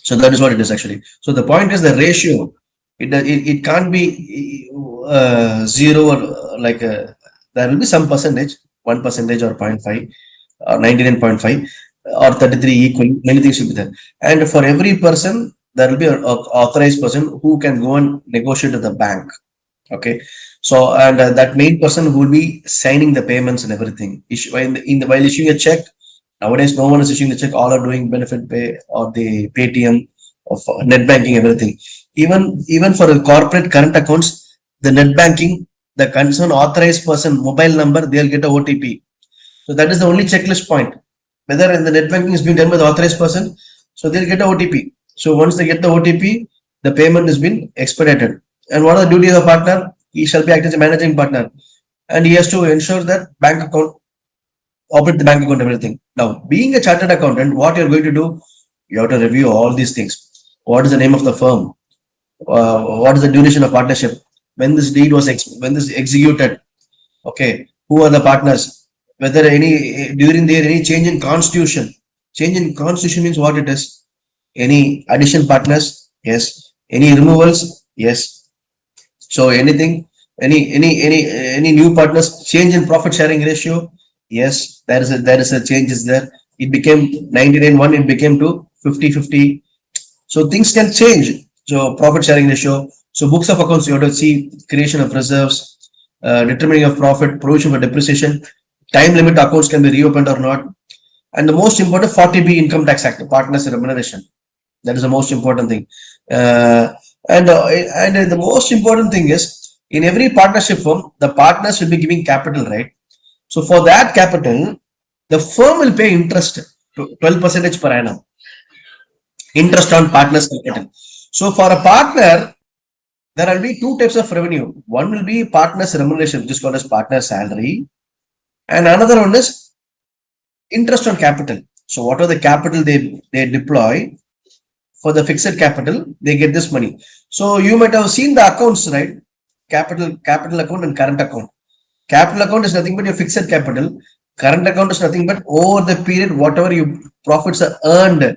So that is what it is actually. So the point is the ratio. It can't be zero or there will be some percentage, 1% or 0.5 or 99.5 or 33 equal. Many things will be there. And for every person, there will be an authorized person who can go and negotiate with the bank. Okay. So, and that main person who will be signing the payments and everything. While issuing a check, nowadays no one is issuing the check. All are doing benefit pay or the Paytm of net banking, everything. Even for the corporate current accounts, the net banking, the concerned authorized person mobile number, they'll get a OTP. So that is the only checklist point. whether in the net banking is being done by the authorized person, so they'll get a OTP. So once they get the OTP, the payment has been expedited. And what are the duties of the partner? He shall be acting as a managing partner, and he has to ensure that bank account, operate the bank account, everything. Now, being a chartered accountant, what you're going to do, you have to review all these things. What is the name of the firm? What is the duration of partnership? When this deed was when this executed? Okay, who are the partners? Whether any during there any change in constitution? Change in constitution means what it is? Any addition partners? Yes. Any removals? Yes. So anything, any new partners, change in profit sharing ratio? Yes, there is a change is there. It became 99-1, it became to 50-50. So things can change. So profit sharing ratio. So books of accounts, you have to see creation of reserves, determining of profit, provision for depreciation, time limit accounts can be reopened or not. And the most important 40B Income Tax Act, partners remuneration. That is the most important thing. And the most important thing is, in every partnership firm, the partners will be giving capital, right? So for that capital, the firm will pay interest, 12% per annum. Interest on partners' capital. So for a partner, there will be two types of revenue. One will be partners' remuneration, which is called as partner salary. And another one is interest on capital. So whatever the capital they deploy, for the fixed capital, they get this money. So you might have seen the accounts, right? Capital account and current account. Capital account is nothing but your fixed capital. Current account is nothing but over the period, whatever your profits are earned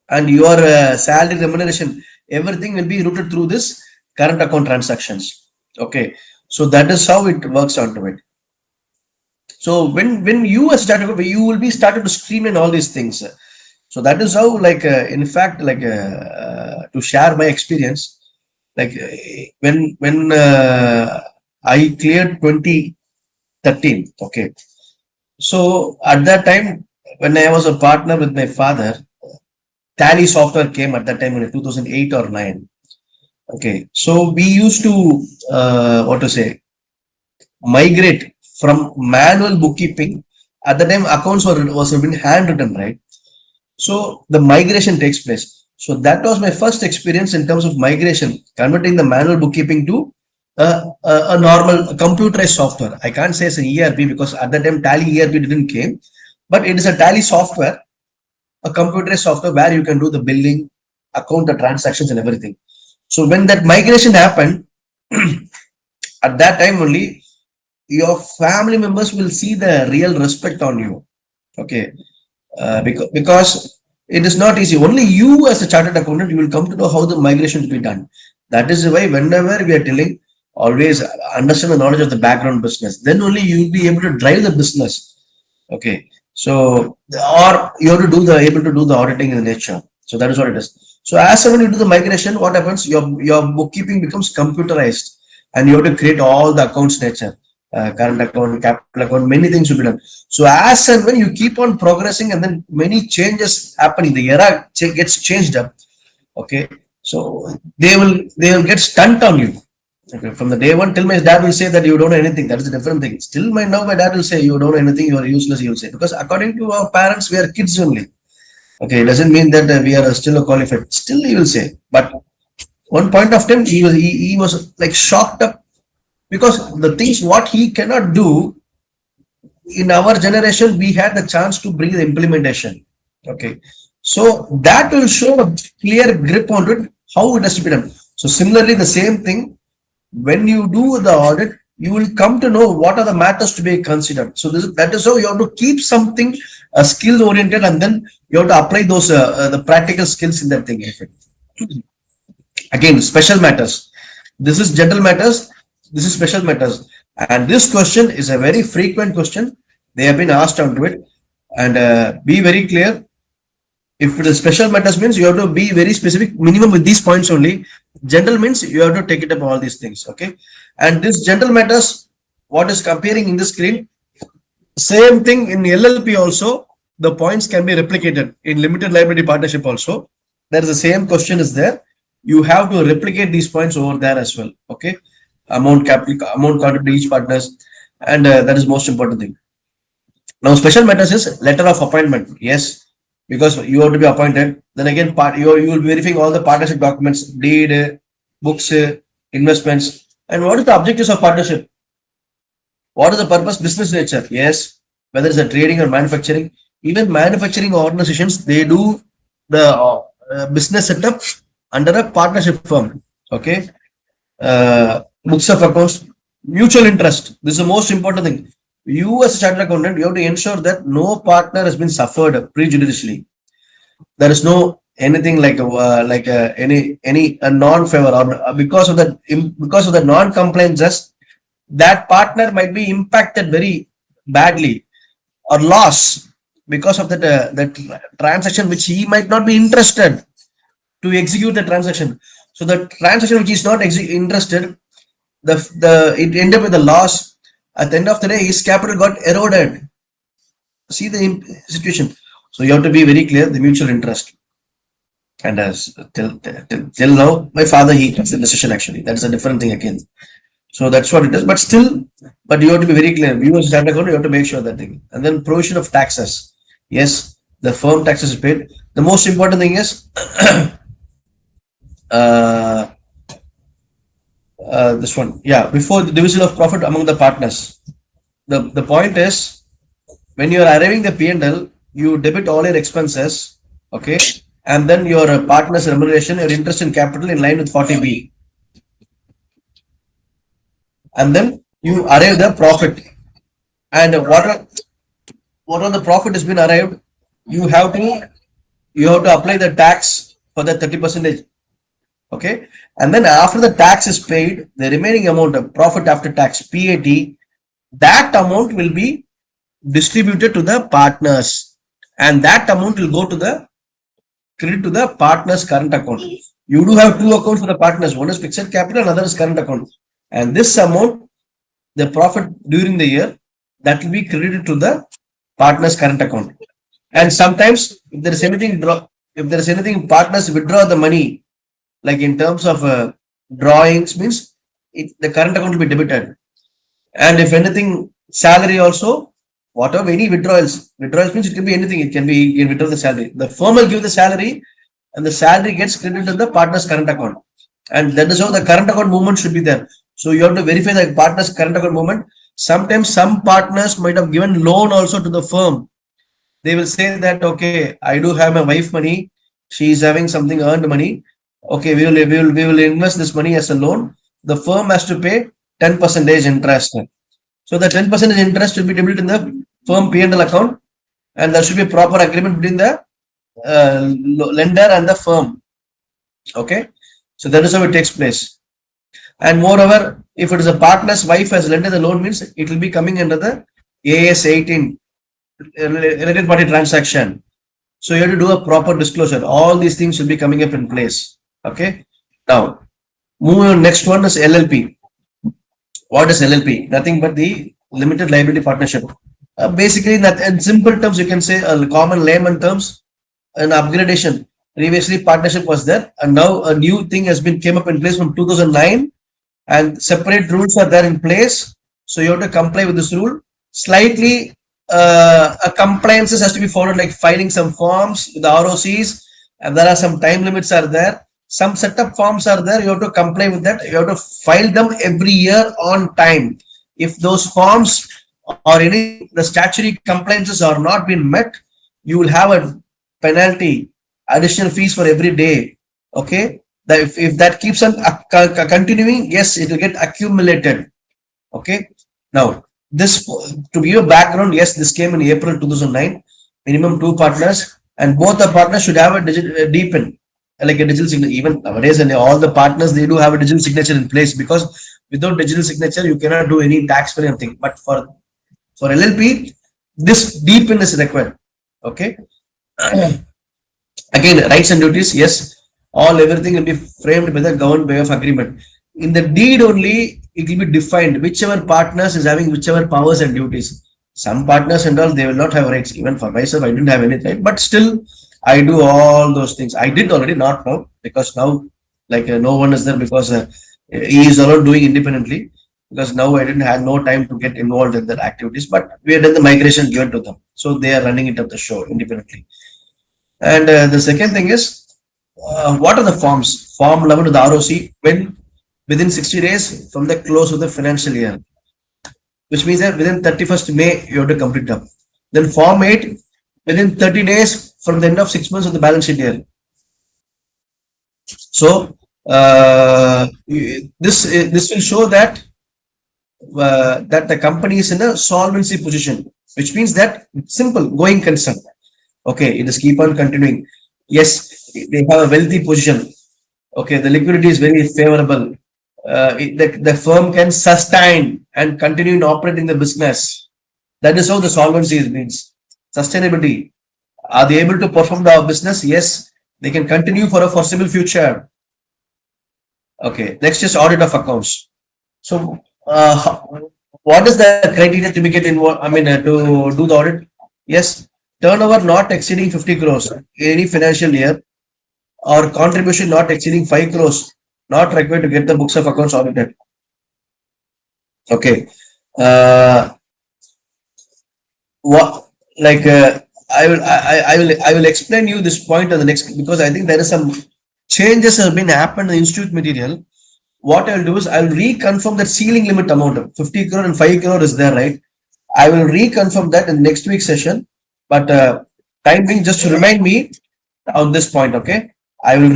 and your salary remuneration, everything will be routed through this current account transactions. Okay. So that is how it works onto it. So when you are started, you will be started to streamline all these things. So that is how, like, in fact, like, to share my experience, like when I cleared 2013. Okay. So at that time, when I was a partner with my father, Tally software came at that time in 2008 or 9. Okay. So we used to, migrate from manual bookkeeping. At the time, accounts was been handwritten, right? So the migration takes place. So that was my first experience in terms of migration, converting the manual bookkeeping to a normal computerized software. I can't say it's an ERP because at that time Tally ERP didn't came, but it is a Tally software, a computerized software where you can do the billing, account the transactions and everything. So when that migration happened, at that time only, your family members will see the real respect on you. Okay. Because it is not easy. Only you as a chartered accountant, you will come to know how the migration to be done. That is why whenever we are telling, always understand the knowledge of the background business. Then only you will be able to drive the business. Okay. So, or you have to do able to do the auditing in nature. So that is what it is. So as when you do the migration, what happens? Your bookkeeping becomes computerized, and you have to create all the accounts nature. Current account, capital account, many things will be done. So as and when you keep on progressing, and then many changes happening, the era gets changed up. Okay, so they will get stunt on you. Okay, from the day one till my dad will say that you don't know anything. That is a different thing. Still, my dad will say you don't know anything. You are useless. He will say, because according to our parents, we are kids only. Okay, it doesn't mean that we are still qualified. Still, he will say. But one point of time, he was like shocked up. Because the things what he cannot do, in our generation, we had the chance to bring the implementation. Okay. So that will show a clear grip on it, how it has to be done. So similarly, the same thing, when you do the audit, you will come to know what are the matters to be considered. So that is how you have to keep something skill oriented, and then you have to apply those the practical skills in that thing. Again, special matters. This is general matters. This is special matters, and this question is a very frequent question. They have been asked onto it, and be very clear. If it is special matters means you have to be very specific, minimum with these points only. General means you have to take it up all these things. Okay, and this general matters, what is appearing in the screen, same thing in LLP also. The points can be replicated in limited liability partnership also. There is the same question is there. You have to replicate these points over there as well. Okay. Amount capital, amount contributed to each partners, and that is most important thing. Now, special matters is letter of appointment. Yes, because you have to be appointed. Then again, you will be verifying all the partnership documents, deed, books, investments, and what is the objectives of partnership? What is the purpose? Business nature. Yes, whether it's a trading or manufacturing. Even manufacturing organizations, they do the business setup under a partnership firm. Okay, books of accounts, mutual interest. This is the most important thing. You as a chartered accountant, you have to ensure that no partner has been suffered prejudicially. There is no anything like any a non-favor or because of the non-compliance, that partner might be impacted very badly or loss because of that transaction which he might not be interested to execute the transaction. So the transaction which is not interested, it ended up with a loss. At the end of the day, his capital got eroded. See the situation. So you have to be very clear the mutual interest. And as till now, my father he takes the decision actually. That's a different thing again. So that's what it is. But still, but you have to be very clear. You as a chartered accountant, you have to make sure that thing. And then provision of taxes. Yes, the firm taxes is paid. The most important thing is this one. Yeah, before the division of profit among the partners. The point is when you are arriving the P&L, you debit all your expenses, okay, and then your partner's remuneration, your interest in capital in line with 40B. And then you arrive the profit. And what are the profit has been arrived, you have to apply the tax for the 30%. Okay, and then after the tax is paid, the remaining amount of profit after tax, PAT, that amount will be distributed to the partners, and that amount will go to the credit to the partners' current account. You do have two accounts for the partners. One is fixed capital, another is current account. And this amount, the profit during the year, that will be credited to the partners' current account. And sometimes, if there is anything, partners withdraw the money, like in terms of drawings, means the current account will be debited. And if anything, salary also, whatever, any withdrawals means it can be anything. It can be, you can withdraw the salary. The firm will give the salary, and the salary gets credited to the partner's current account. And that is how the current account movement should be there. So you have to verify the partner's current account movement. Sometimes some partners might have given loan also to the firm. They will say that, okay, I do have my wife money. She is having something earned money. Okay, we will invest this money as a loan. The firm has to pay 10% interest. So the 10% interest will be debited in the firm P&L account, and there should be a proper agreement between the lender and the firm. Okay, so that is how it takes place. And moreover, if it is a partner's wife has lended the loan, means it will be coming under the AS 18 related party transaction. So you have to do a proper disclosure. All these things will be coming up in place. Okay. Now, moving on. Next one is LLP. What is LLP? Nothing but the limited liability partnership. Basically, in simple terms, you can say common layman terms, an upgradation. Previously, partnership was there, and now a new thing has been came up in place from 2009, and separate rules are there in place. So you have to comply with this rule. Slightly, compliances has to be followed, like filing some forms with the ROCs, and there are some time limits are there. Some setup forms are there. You have to comply with that. You have to file them every year on time. If those forms or any the statutory compliances are not been met, you will have a penalty, additional fees for every day. Okay, if that keeps on continuing, yes, it will get accumulated. Okay, now this, to give you a background, yes, this came in April 2009. Minimum 2 partners, and both the partners should have a DPIN, like a digital signature. Even nowadays, and all the partners, they do have a digital signature in place, because without digital signature you cannot do any tax free anything. But for LLP, this DPIN is required. Okay. Again, rights and duties, yes, everything will be framed by the governed by of agreement. In the deed only, it will be defined whichever partners is having whichever powers and duties. Some partners and all, they will not have rights. Even for myself, I didn't have any right, but still I do all those things. I did already, not now, because now, like no one is there, because he is alone doing independently. because now I didn't have no time to get involved in their activities, but we had done the migration given to them. So they are running it up the show independently. And the second thing is, what are the forms? Form 11 to the ROC when within 60 days from the close of the financial year, which means that within 31st May, you have to complete them. Then Form 8 within 30 days from the end of 6 months of the balance sheet year. So, this will show that that the company is in a solvency position, which means that simple going concern. Okay, it is keep on continuing. Yes, they have a wealthy position. Okay, the liquidity is very favorable. The firm can sustain and continue to operate in the business. That is how the solvency means. Sustainability. Are they able to perform the business? Yes, they can continue for a foreseeable future. Okay, next is audit of accounts. So, what is the criteria to be get involved? I mean, to do the audit? Yes, turnover not exceeding 50 crores in any financial year, or contribution not exceeding 5 crores, not required to get the books of accounts audited. Okay. What like I will explain you this point on the next, because I think there is some changes have been happened in the institute material. What I'll do is I'll reconfirm that ceiling limit amount of 50 crore and 5 crore is there, right? I will reconfirm that in next week's session. But time being, just to remind me on this point, okay? I will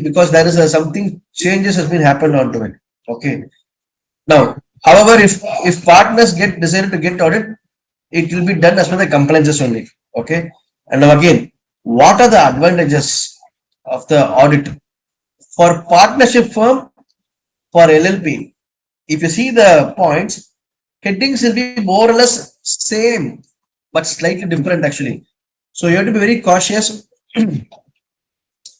because there is something changes has been happened onto it. Okay. Now, however, if partners decided to get audit, it will be done as per the compliances only. Okay. And now again, what are the advantages of the audit for partnership firm? For LLP, if you see the points, headings will be more or less same, but slightly different actually. So you have to be very cautious.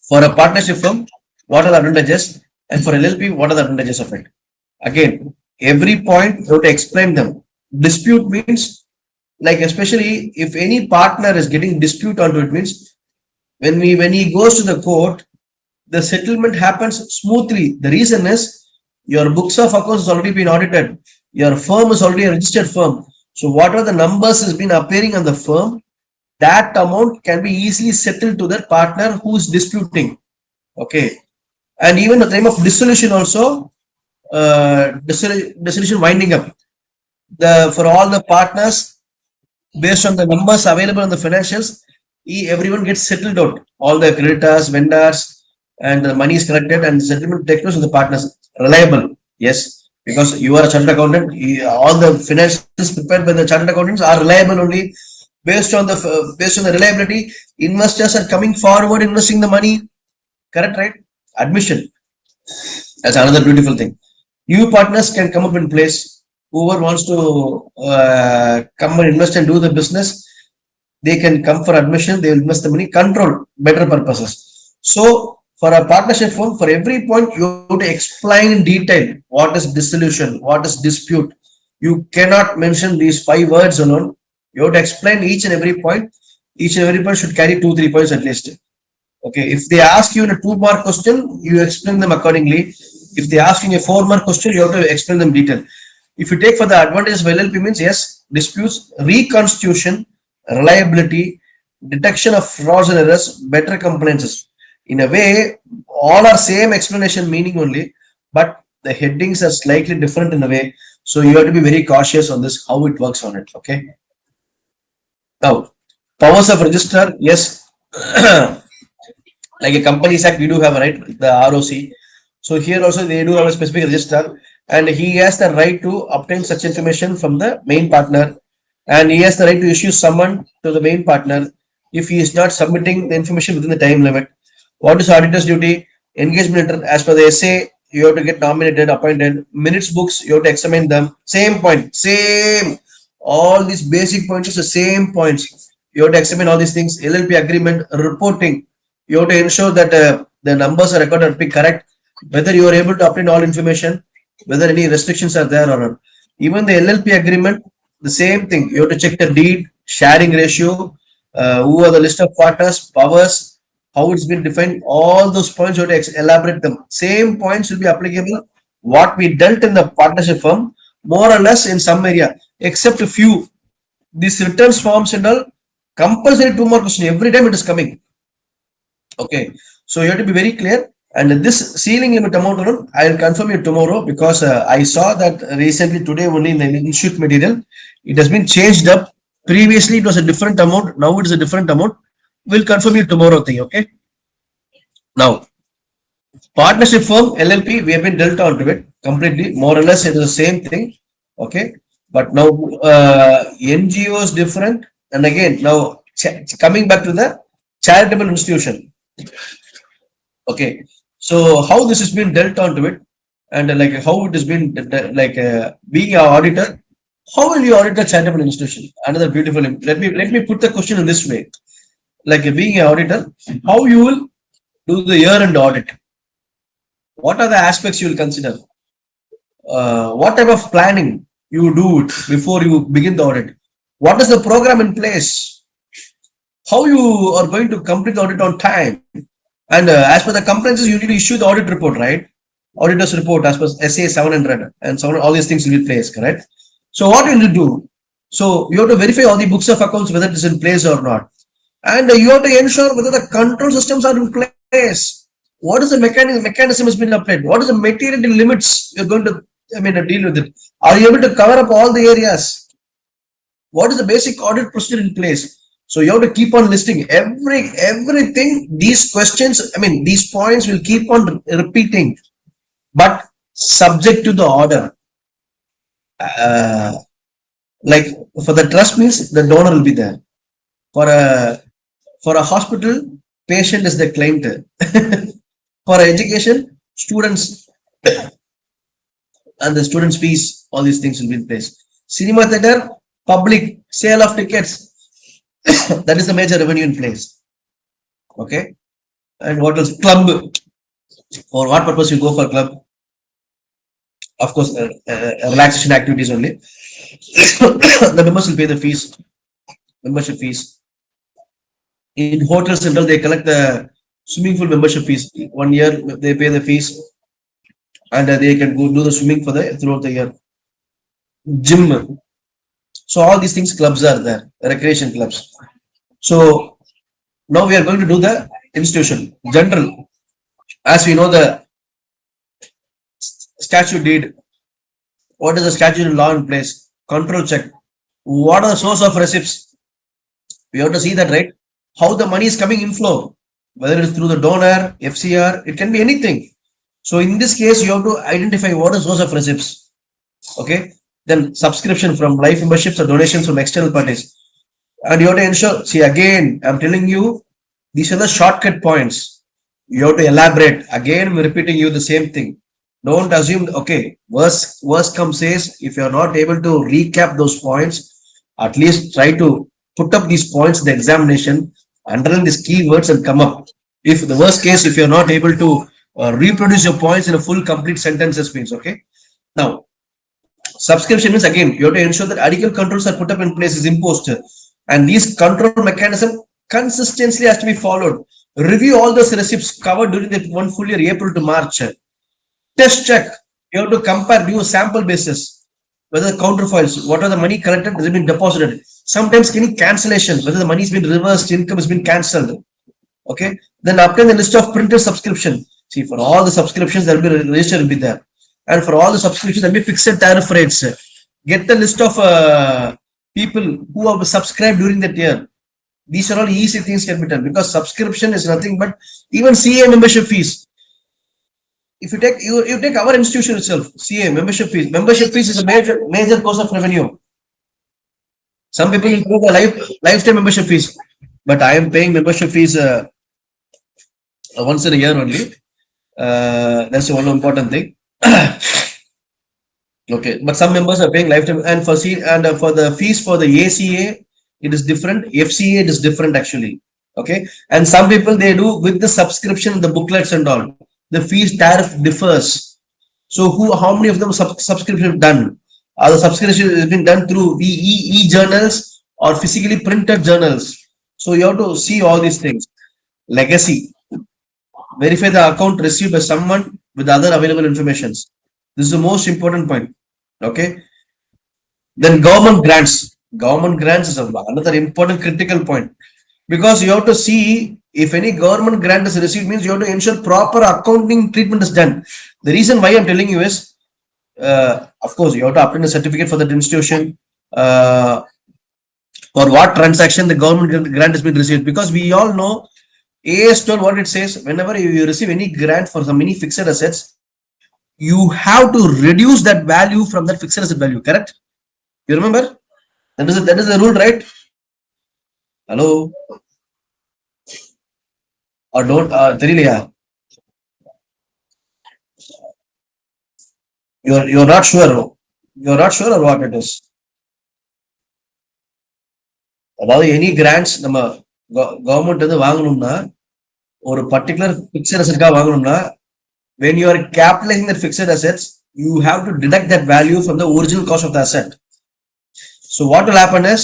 For a partnership firm, what are the advantages? And for LLP, what are the advantages of it? Again, every point you have to explain them. Dispute means, like especially if any partner is getting dispute onto it, means when he goes to the court, the settlement happens smoothly. The reason is your books of accounts has already been audited. Your firm is already a registered firm. So whatever the numbers has been appearing on the firm, that amount can be easily settled to that partner who is disputing. Okay. And even at the time of dissolution also, dissolution winding up. For all the partners, based on the numbers available on the financials, everyone gets settled out. All the creditors, vendors, and the money is collected and settlement takes place with the partners. Reliable, yes, because you are a chartered accountant. All the financials prepared by the chartered accountants are reliable only. Based on the reliability, investors are coming forward, investing the money. Correct, right? Admission. That's another beautiful thing. New partners can come up in place. Whoever wants to come and invest and do the business, they can come for admission. They will invest the money. Control, better purposes. So, for a partnership firm, for every point, you have to explain in detail what is dissolution, what is dispute. You cannot mention these 5 words alone. You have to explain each and every point. Each and every point should carry 2-3 points at least. Okay, if they ask you in a 2-mark question, you explain them accordingly. If they ask in a 4-mark question, you have to explain them detail. If you take for the advantage of LLP means, yes, disputes, reconstitution, reliability, detection of frauds and errors, better compliances. In a way, all are same explanation meaning only, but the headings are slightly different in a way. So you have to be very cautious on this, how it works on it. Okay. Now, powers of register, yes. Like a Companies Act, we do have, right, the ROC. So here also they do have a specific register, and he has the right to obtain such information from the main partner, and he has the right to issue summon to the main partner if he is not submitting the information within the time limit. What is auditor's duty? Engagement letter, as per the essay, you have to get nominated, appointed. Minutes books, you have to examine them. Same point, same. All these basic points is the same points. You have to examine all these things. LLP agreement, reporting. You have to ensure that the numbers are recorded be correct. Whether you are able to obtain all information, whether any restrictions are there or not. Even the LLP agreement, the same thing. You have to check the deed, sharing ratio, who are the list of partners, powers, how it's been defined. All those points you have to elaborate them. Same points will be applicable what we dealt in the partnership firm, more or less in some area, except a few. These returns forms and all, compulsory 2 more question every time it is coming. Okay, so you have to be very clear. And this ceiling limit amount alone, I will confirm you tomorrow, because I saw that recently today only in the institute material, it has been changed up. Previously it was a different amount, now it is a different amount. We'll confirm you tomorrow thing. Okay. Now, partnership firm LLP, we have been dealt onto it completely. More or less, it is the same thing. Okay, but now NGO is different. And again, now coming back to the charitable institution. Okay, so how this has been dealt onto it, and like how it has been like being an auditor. How will you audit a charitable institution? Another beautiful. Let me put the question in this way. Like being an auditor, how you will do the year-end audit? What are the aspects you will consider? What type of planning you do it before you begin the audit? What is the program in place? How you are going to complete the audit on time? And as per the compliances, you need to issue the audit report, right? Auditor's report as per SA 700 and so on, all these things will be placed, correct? So what will you do? So you have to verify all the books of accounts, whether it is in place or not. And you have to ensure whether the control systems are in place. What is the mechanism has been applied? What is the material limits you're going to, deal with it? Are you able to cover up all the areas? What is the basic audit procedure in place? So you have to keep on listing everything. These questions, these points will keep on repeating, but subject to the order. Like for the trust means the donor will be there. For a hospital, patient is the client. For education, students and the students' fees, all these things will be in place. Cinema theater, public sale of tickets. That is the major revenue in place. Okay. And what else? Club. For what purpose you go for club? Of course, relaxation activities only. The members will pay the fees, membership fees. In hotels central, they collect the swimming pool membership fees. 1 year they pay the fees, and they can go do the swimming throughout the year. Gym. So all these things, clubs are there, recreation clubs. So now we are going to do the institution general. As we know, the statute deed. What is the statute and law in place? Control check. What are the source of receipts? We have to see that, right? How the money is coming inflow, whether it's through the donor, FCR, it can be anything. So in this case, you have to identify what is source of receipts. Okay. Then subscription from life memberships or donations from external parties. And you have to ensure, see again, I'm telling you, these are the shortcut points. You have to elaborate. Again, I'm repeating you the same thing. Don't assume, okay, worst come says, if you're not able to recap those points, at least try to put up these points in the examination, underline these keywords and come up. If the worst case, if you're not able to reproduce your points in a full complete sentences means, okay. Now, subscription means again, you have to ensure that adequate controls are put up in place, is imposed. And these control mechanism consistently has to be followed. Review all those receipts covered during the one full year, April to March. Test check. You have to compare, do a sample basis. Whether the counterfoils, what are the money collected, has been deposited. Sometimes any cancellation, whether the money has been reversed, income has been cancelled. Okay. Then obtain the list of printed subscription. See, for all the subscriptions, there will be a register will be there. And for all the subscriptions, there will be fixed tariff rates. Get the list of people who have subscribed during that year. These are all easy things can be done, because subscription is nothing but even CA membership fees. If you take our institution itself, CA membership fees. Membership fees is a major cause of revenue. Some people will pay the lifetime membership fees, but I am paying membership fees once in a year only. That's the one important thing. Okay, but some members are paying lifetime, and for the fees for the ACA, it is different. FCA, it is different actually. Okay, and some people they do with the subscription, the booklets and all. The fees tariff differs. So how many of them subscription done? Are the subscription has been done through e-journals or physically printed journals? So you have to see all these things. Legacy. Verify the account received by someone with other available information. This is the most important point. Okay. Then government grants. Government grants is another important critical point, because you have to see if any government grant is received, means you have to ensure proper accounting treatment is done. The reason why I'm telling you is, of course, you have to obtain a certificate for that institution. For what transaction the government grant has been received, because we all know AS 12 what it says, whenever you receive any grant for some many fixed assets, you have to reduce that value from that fixed asset value, correct? You remember? That is the rule, right? Hello? Or don't, Theriliya? You're not sure. You're not sure or what it is? அதாவது any grants நம்ம government வந்து வாங்கணும்னா, ஒரு particular fixed அசெட்காக வாங்கணும்னா, when you are capitalizing that fixed assets, you have to deduct that value from the original cost of the asset. So what will happen is,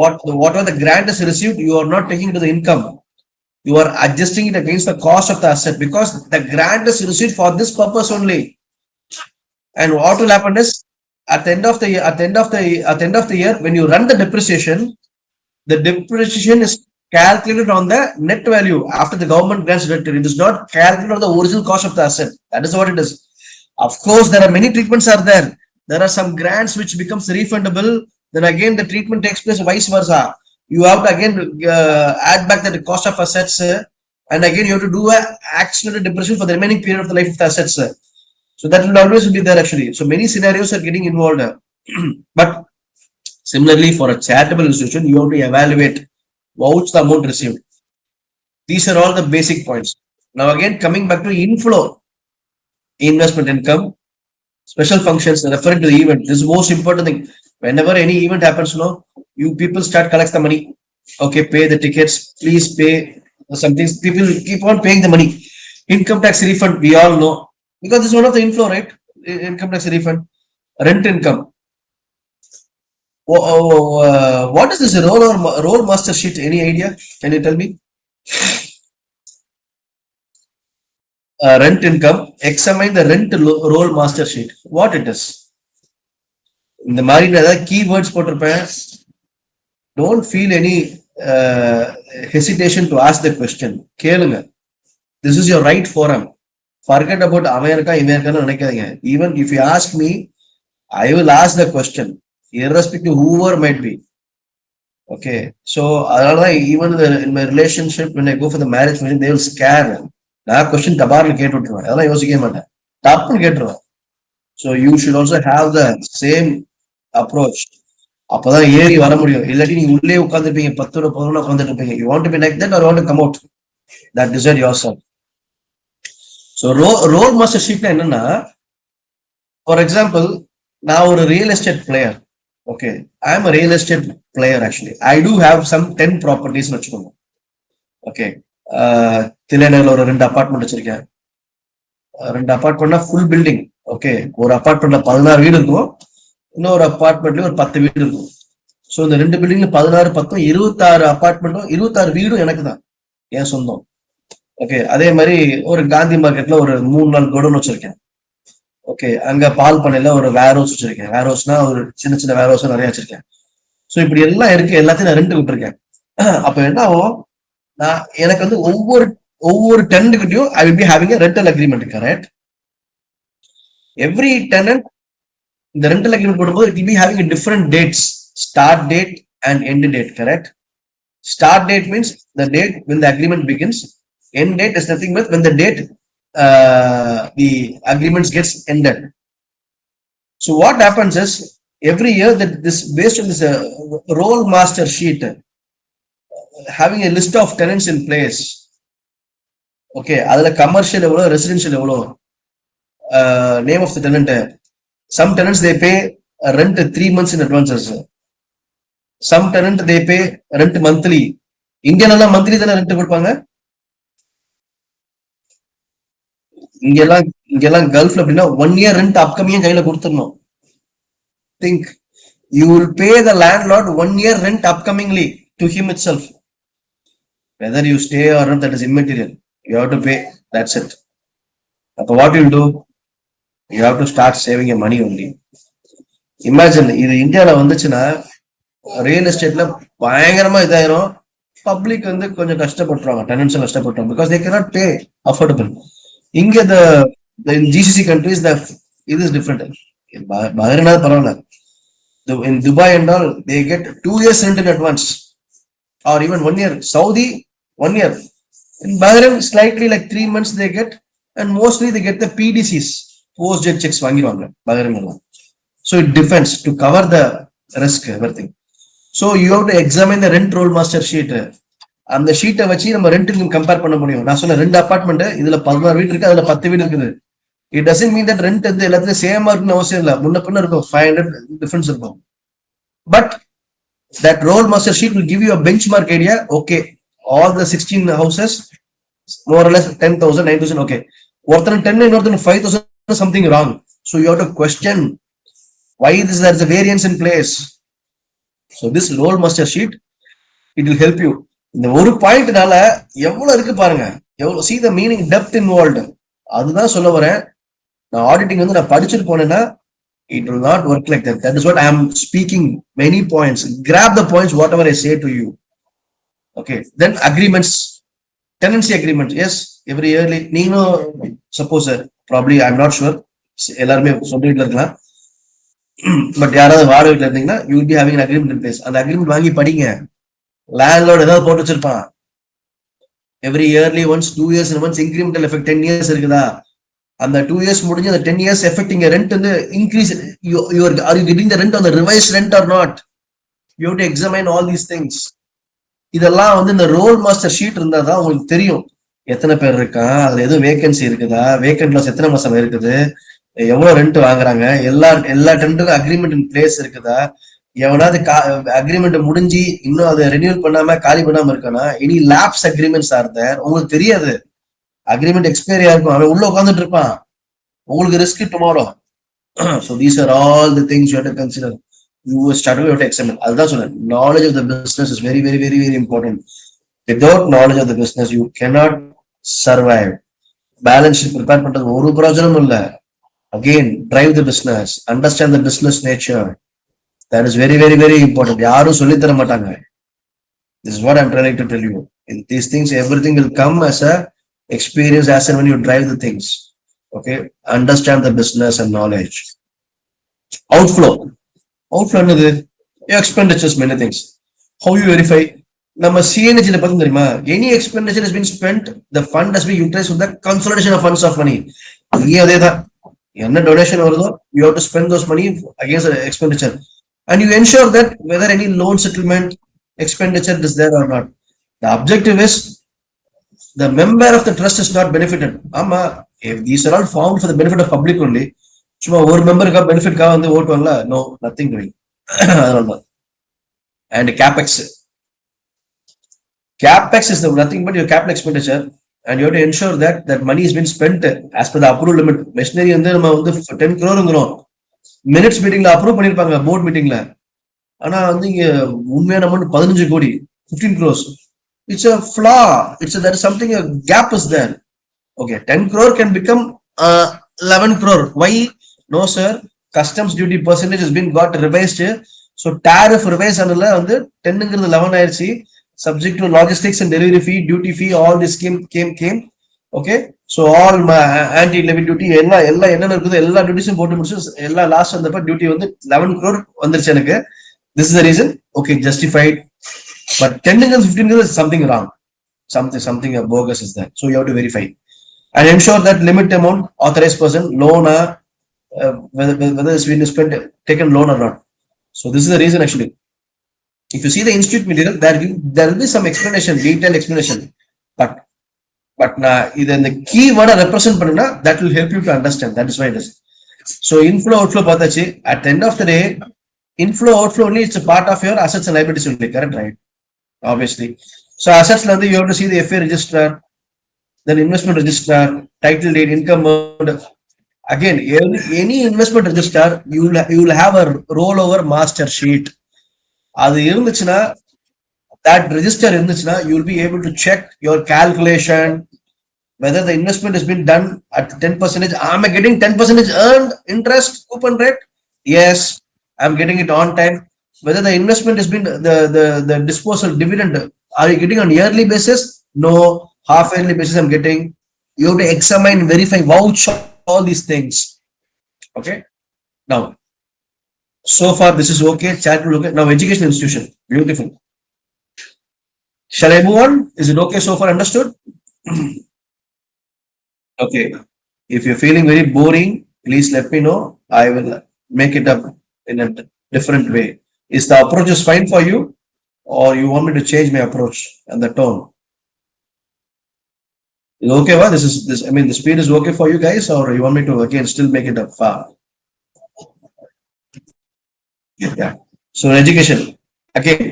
whatever the grant is received, you are not taking it to the income. You are adjusting it against the cost of the asset, because the grant is received for this purpose only. And what will happen is, at the end of the year, when you run the depreciation is calculated on the net value after the government grants deducted. It is not calculated on the original cost of the asset. That is what it is. Of course, there are many treatments are there. There are some grants which becomes refundable. Then again, the treatment takes place vice versa. You have to again add back the cost of assets, and again you have to do a accelerated depreciation for the remaining period of the life of the assets. So that will always be there actually. So many scenarios are getting involved. But similarly, for a charitable institution, you have to evaluate what's the amount received. These are all the basic points. Now again, coming back to inflow, investment income, special functions referring to the event. This is the most important thing. Whenever any event happens, you people start collect the money. Okay, pay the tickets, please pay some things. People keep on paying the money. Income tax refund, we all know, because this is one of the inflow, right? Income tax refund, rent income. What is this role master sheet? Any idea? Can you tell me? Rent income. Examine the rent role master sheet. What it is? இந்த மாதிரி ஏதாவது keywords போட்டிருப்பேன். Don't feel any hesitation to ask the question. கேளுங்க. This is your right forum. Forget about அவன் இருக்கா இவன் இருக்கான்னு நினைக்காதீங்க. Even if you ask me, I will ask the question, irrespective whoever might be. Okay. So அதனாலதான் even in my relationship, when I go for the marriage function, they will scare. நான் question தபார்னு கேட்டு விட்டுருவேன். அதெல்லாம் யோசிக்க மாட்டேன். தப்புன்னு கேட்டுருவேன். So you should also have the same approach. அப்பதான் ஏறி வர முடியும். இல்லாட்டி நீங்க உள்ளே உட்காந்துருப்பீங்க, 10-11 உட்காந்துட்டு இருப்பீங்க. You want to be like that or you want to come out? That decide yourself. So role master sheet என்னன்னா, for example, நான் ஒரு real estate player. Okay, I am a real estate player actually. I do have some 10 properties னு வச்சுக்கோங்க. Okay, தில்லைநகர்ல ஒரு 2 apartment வச்சிருக்கேன். 2 அபார்ட்மெண்ட்னா full building. Okay, ஒரு அபார்ட்மெண்ட்ல 16 வீடு இருக்கும், இன்னொரு அபார்ட்மெண்ட்லயும் ஒரு 10 வீடு இருக்கும். ஸோ இந்த 2 பில்டிங்ல 16, 10, 26 அபார்ட்மெண்ட்டும் 26 வீடும் எனக்கு தான், என் சொந்தம். ஓகே, அதே மாதிரி ஒரு காந்தி மார்க்கெட்ல ஒரு 3-4 கோடவுன் வச்சிருக்கேன். ஓகே, அங்க பால் பண்ணையில ஒரு வேர் ஹவுஸ் வச்சிருக்கேன். வேர் ஹவுஸ்னா ஒரு சின்ன சின்ன வேர் ஹவுஸ் நிறைய வச்சிருக்கேன். ஸோ இப்படி எல்லாம் இருக்கு, எல்லாத்தையும் நான் ரெண்ட் விட்டுருக்கேன். அப்ப என்ன ஆகும், நான் எனக்கு வந்து ஒவ்வொரு டெனன்ட்கிட்டயும் I will be having a rental agreement, correct? Every tenant, இந்த rental agreement போடும்போது it will be having a different dates, start date and end date, correct? Start date means the date when the agreement begins. End date is nothing but when the date the agreements gets ended. So what happens is, every year that this based on this role master sheet, having a list of tenants in place. Okay, அதுல commercial எவ்வளோ, residential எவ்வளோ, name of the tenant. Some tenants they pay rent 3 months in advances. Some tenant they pay rent monthly. இங்கெல்லாம் monthly தானே rent கொடுப்பாங்க. இங்கெல்லாம் கல்ஃப்ல அப்படின்னா 1 year rent upcoming கையில கொடுத்துடணும். Think you will pay the landlord 1 year rent upcomingly to him itself. Whether you stay or not, that is immaterial. You have to pay. That's it. But what you will do? You have to start saving your money only. Imagine இது இந்தியால வந்துச்சுன்னா real எஸ்டேட்ல பயங்கரமா இதாயிரும். Public வந்து கொஞ்சம் கஷ்டப்பட்டுருவாங்க, tenants கஷ்டப்பட்டுருவாங்க, because they cannot pay affordable. இங்க the in GCC countries the it is different. பஹ்ரைனால பரவாயில்ல. In Dubai and all, they get 2 years rent in advance, or even 1 year. Saudi 1 year. In Bahrain, slightly like 3 months they get, and mostly they get the PDCs, post jet checks வாங்கிடுவாங்க Bahrain. So it depends to cover the risk, everything. So you have to examine the rent roll master sheet. அந்த ஷீட்டை வச்சு நம்ம ரெண்ட்டுக்கு compare பண்ண முடியும். நான் சொன்ன 2 apartment, இதுல 16 வீடு இருக்கு, அதுல 10 வீடு இருக்குது. It doesn't mean that rent வந்து எல்லாத்துலயும் சேமா இருக்குன்னு அவசியம் இல்லை. முன்ன பின்ன இருக்கும், 500 டிஃபரன்ஸ் இருக்கும். But that roll master sheet will give you a benchmark idea. Okay, all the 16 houses more or less 10,000 9,000. Okay, ஒருத்தன் 10 இன்னொருத்தன் 5,000, something wrong. So you have to question why there is a variance in place. So this role master sheet, it will help you. இந்த ஒரு பாயிண்ட்னால எவ்வளவு இருக்கு பாருங்க, எவ்வளவு see the meaning depth involved. அதுதான் சொல்ல வரேன். நான் ஆடிட்டிங் வந்து நான் படிச்சுட்டு போனேன்னா it will not work like that. That is what I am speaking. Many points, grab the points whatever I say to you. Okay, then agreements, tenancy agreement. Yes, every yearly நீங்களும் suppose probably I'm not sure எல்லாருமே சொந்த வீட்டுல இருக்கலாம், but யாராவது வாடகை வீட்டுல இருந்தீங்கன்னா you will be having an agreement in place. அந்த அக்ரிமெண்ட் வாங்கி படிங்க. லேண்ட்லோர்ட் ஏதாவது போட்டு வச்சிருப்பான், every yearly once 2 years once incremental effect 10 years இருக்குதா, அந்த 2 years முடிஞ்சு அந்த 10 years எஃபெக்டிங் ரெண்ட் வந்து increase, are you getting the rent on the revised rent or not? You have to examine all these things. இதெல்லாம் வந்து இந்த role master sheet இருந்தா தான் உங்களுக்கு தெரியும் எத்தனை பேர் இருக்கான், அதுல எதுவும் வேகன்சி இருக்குதா, வேகன்ட் லாஸ் எத்தனை மாசம் இருக்குது, எவ்வளவு ரெண்ட் வாங்குறாங்க, எல்லா டென்ட்டுக்கும் அக்ரிமெண்ட் இன் பிளேஸ் இருக்குதா, எவனாவது அக்ரிமெண்ட் முடிஞ்சு இன்னும் அதை ரெனியூல் பண்ணாம காலி பண்ணாம இருக்கானா, any lapse agreements are there. உங்களுக்கு தெரியாது, அக்ரிமெண்ட் எக்ஸ்பைரி ஆயிருக்கும், அவன் உள்ள உட்காந்துட்டு இருப்பான், உங்களுக்கு risk tomorrow. So these are all the things you have to consider. You start to have to examine. அதுதான் சொல்றேன், knowledge of the business is very very very very important. Without knowledge of the business you cannot survive. Balance sheet prepare பண்றது ஒரு பிரயோஜனமும் இல்ல. Again, drive the business, understand the business nature. That is very very very important. யாரும் சொல்லி தர மாட்டாங்க. This is what I'm trying to tell you. In these things, everything will come as a experience as and when you drive the things. Okay, understand the business and knowledge. Outflow என்னது? Expenditures, many things. How you verify? நம்ம CNG ல பார்த்தோம் தெரியுமா, any expenditure has been spent, the fund has been utilized for the consolidation of funds of money. இங்கே அதேதான், என்ன donation வருதோ you have to spend those money against the expenditure, and you ensure that whether any loan settlement expenditure is there or not. The objective is the member of the trust is not benefited. ஆமா, if these are all found for the benefit of public only, சும்மா ஒரு மெம்பருக்கா பெனிஃபிட்காக வந்து ஓட்டுவாங்களா? No, nothing doing. அதனால and capex is the nothing but your capital expenditure, and you have to ensure that that money has been spent as per the approved limit. Machinery வந்து நம்ம வந்து 10 crore மினிட்ஸ் மீட்டிங்ல approve பண்ணிருப்பாங்க, board மீட்டிங்ல. ஆனா வந்து இங்க உண்மையான அமௌண்ட் 15 கோடி, 15 crores. It's a flaw. There is something, a gap is there. Okay, 10 crore can become 11 crore. Why? No sir, customs duty percentage has been got revised. So tariff revise ஆனல வந்து 10ங்கிறது 11 ஆயிருச்சு. Subject to logistics and delivery fee, duty fee, all this came. Okay, so all anti levy duty எல்லாம் என்னென்ன இருக்குதோ எல்லா டியூட்டிஸும் போட்டு முடிச்சு எல்லா last வந்தப்ப டியூட்டி வந்து 11 crore வந்துருச்சு எனக்கு. This is the reason. Okay, justified. But 10ங்கிறது 15ங்கிறது something wrong. Something bogus is there. So you have to verify and ensure that limit amount, authorized person, loan, whether it's been spent, taken loan or not. So this is the reason actually. If you see the institute material, there will be some explanation, detailed explanation. But either the key word represent panna, that will help you to understand. That is why it is. So inflow outflow பார்த்தாச்சு. At the end of the day, inflow outflow only it's a part of your assets and liabilities only, correct, right? Obviously. So assets la you have to see the FA register, then investment register, title deed, income mode. Again, any investment register, you will have a rollover master sheet. அது இருந்துச்சுன்னா, that register இருந்துச்சுன்னா, you will be able to check your calculation, whether the investment has been done at 10%, am I getting 10% earned interest coupon rate? Yes, I'm getting it on time. Whether the investment has been the disposal dividend, are you getting on yearly basis? No, half yearly basis I'm getting. You have to examine, verify, vouch all these things. Okay. Now, so far this is okay. Chat will okay. Now, education institution, beautiful. Shall I move on? Is it okay so far? Understood? Okay. If you're feeling very boring, please let me know. I will make it up in a different way. Is the approach is fine for you, or you want me to change my approach and the tone? Is okay? What this is this? I mean, the speed is okay for you guys, or you want me to again still make it up far? Yeah. So education again.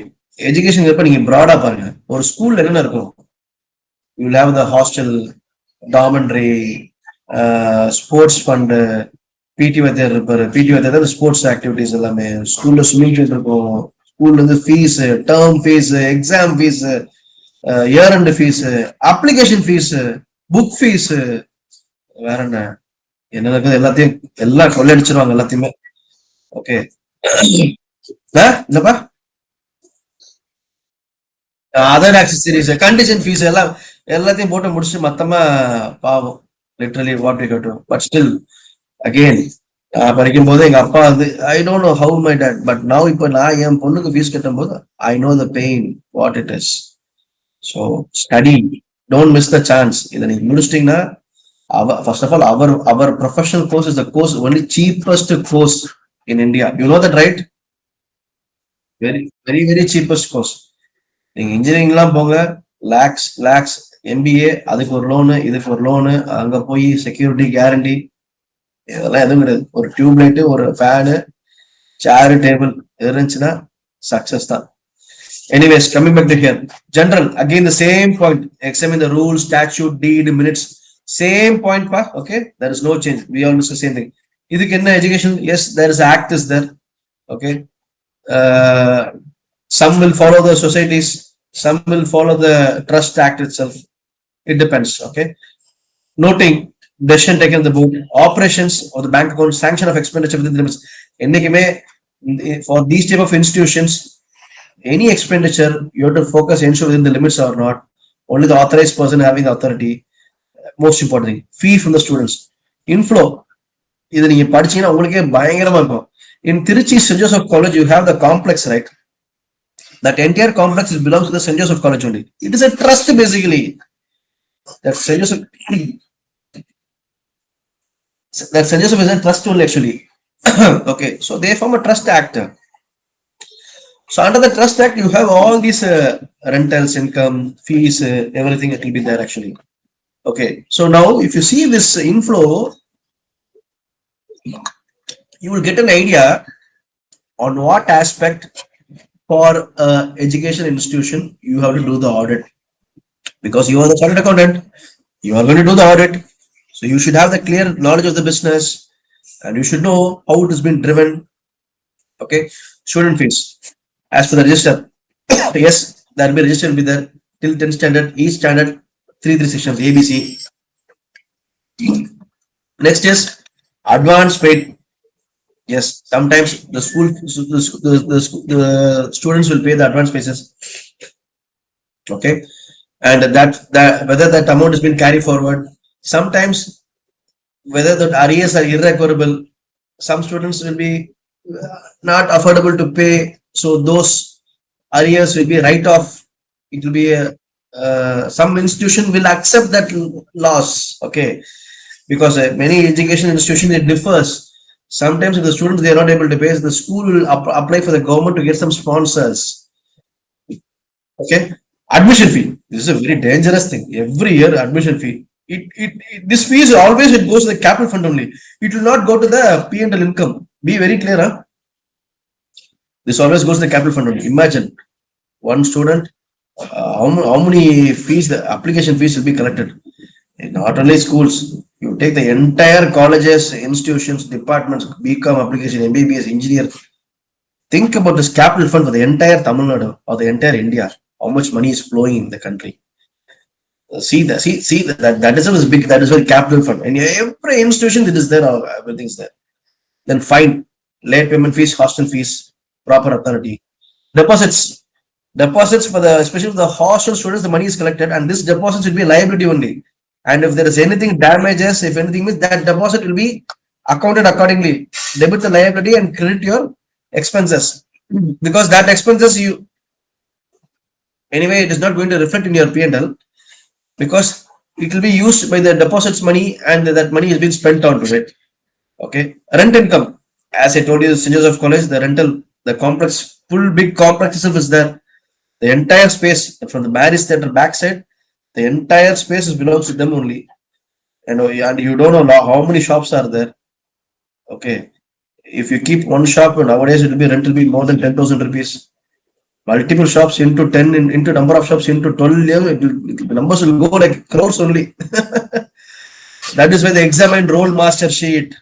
Education எப்ப நீங்க broad-ஆ பாருங்க. ஒரு ஸ்கூல்ல என்ன இருக்கும்? You will have the hostel, dormitory, sports fund, பிடி வாத்தியார் இருப்பாரு. பிடி வாத்தியார் ஸ்போர்ட்ஸ் ஆக்டிவிட்டிஸ் எல்லாமே. ஸ்கூல்ல ஸ்விம்மிங் பூல் இருக்கும். ஸ்கூல்ல இருந்து fees, term fees, exam fees, year and fees, application fees, book fees, வேற என்ன என்ன இருக்குது எல்லாத்தையும் எல்லாம் கொள்ளடிச்சிருவாங்க எல்லாத்தையுமே. ஓகே. இல்லப்பா, அதர் ஆக்சசரிஸ், கண்டிஷன் ஃபீஸ் எல்லாம் எல்லாத்தையும் போட்டு முடிச்சுட்டு மொத்தமா பாவம் literally what we cut to. But still again படிக்கும் போது எங்க அப்பா வந்து I don't know how my dad, but now இப்போ நான் என் பொண்ணுக்கு ஃபீஸ் கட்டும் போது I know the pain what it is. So study, don't miss the chance. இதை நீங்க முடிச்சிட்டீங்கன்னா first of all our professional course is the course only cheapest course in India. You know that right? Very very very cheapest course. நீங்க இன்ஜினியரிங்லாம் போங்க, lakhs lakhs. MBA அதுக்கு ஒரு loan, இதுக்கு ஒரு loan, அங்க போய் செக்யூரிட்டி கேரண்டி, இதெல்லாம் எதுவும் கிடையாது. ஒரு டியூப் லைட்டு, ஒரு ஃபேனு, சேரு, டேபிள் இருந்துச்சுன்னா சக்சஸ் தான். Anyways, coming back to here, general, again the same point. Examine the rules, statute, deed, minutes, same point pa. Okay, there is no change. We always the same thing. இதுக்கு என்ன education? Yes, there is act is there. Okay, some will follow the societies, some will follow the trust act itself. It depends. Okay, noting decision taken in the board, operations or the bank account, sanction of expenditure within the limits. என்னைக்குமே for these type of institutions, any expenditure you have to focus, ensure within the limits or not. Only the authorized person having the authority. Most important thing, fee from the students, inflow. இதை நீங்க படிச்சீங்கன்னா உங்களுக்கே பயங்கரமா இருக்கும். In Tiruchi St. Joseph College, you have the complex, right? That entire complex belongs to the St. Joseph College only. It is a trust basically. That St. Joseph, that St. Joseph is a trust only actually. Okay, so they form a trust act. So under the trust act, you have all these rentals, income, fees, everything that will be there actually. Okay, so now if you see this inflow, you will get an idea on what aspect for education institution you have to do the audit, because you are the chartered accountant, you are going to do the audit, so you should have the clear knowledge of the business and you should know how it has been driven. Okay, student fees as per the register. Yes, there will be register will be there till 10th standard, each standard 3 sections ABC. Next is advance paid. Yes, sometimes the school the students will pay the advance basis. Okay, and that whether that amount has been carried forward. Sometimes whether the arrears are irrecoverable, some students will be not affordable to pay, so those arrears will be write off. It will be some institution will accept that loss. Okay, because many education institutions it differs. Sometimes if the students they are not able to pay, the school will apply for the government to get some sponsors. Okay, admission fee. This is a very dangerous thing. Every year admission fee. This fee is always it goes to the capital fund only. It will not go to the P&L income. Be very clear, huh? This always goes to the capital fund only. Imagine one student, how many fees the application fees will be collected. Not only schools, you take the entire colleges, institutions, departments, BCom application, MBBS, engineer. Think about this capital fund for the entire Tamil Nadu or the entire India. How much money is flowing in the country. See that is big. That is very capital fund. And every institution that is there, everything's there. Then fine, late payment fees, hostel fees, proper authority, deposits. Deposits for the, especially for the hostel students, the money is collected, and this deposits will be liability only. And if there is anything damages, if anything means, that deposit will be accounted accordingly. Debit the liability and credit your expenses, because that expenses you anyway, it is not going to reflect in your P&L, because it will be used by the deposits money, and that money has been spent onto it. Okay, rent income. As I told you, the St. Joseph College, the rental, the complex, full big complex itself is there. The entire space from the marriage theatre backside, the entire space belongs to them only. And you don't know how many shops are there. Okay, if you keep one shop, nowadays it will be rent will be more than 10,000 rupees. Multiple shops into 10, into number of shops into 12, the numbers will go like crores only. That is why they examine roll master sheet,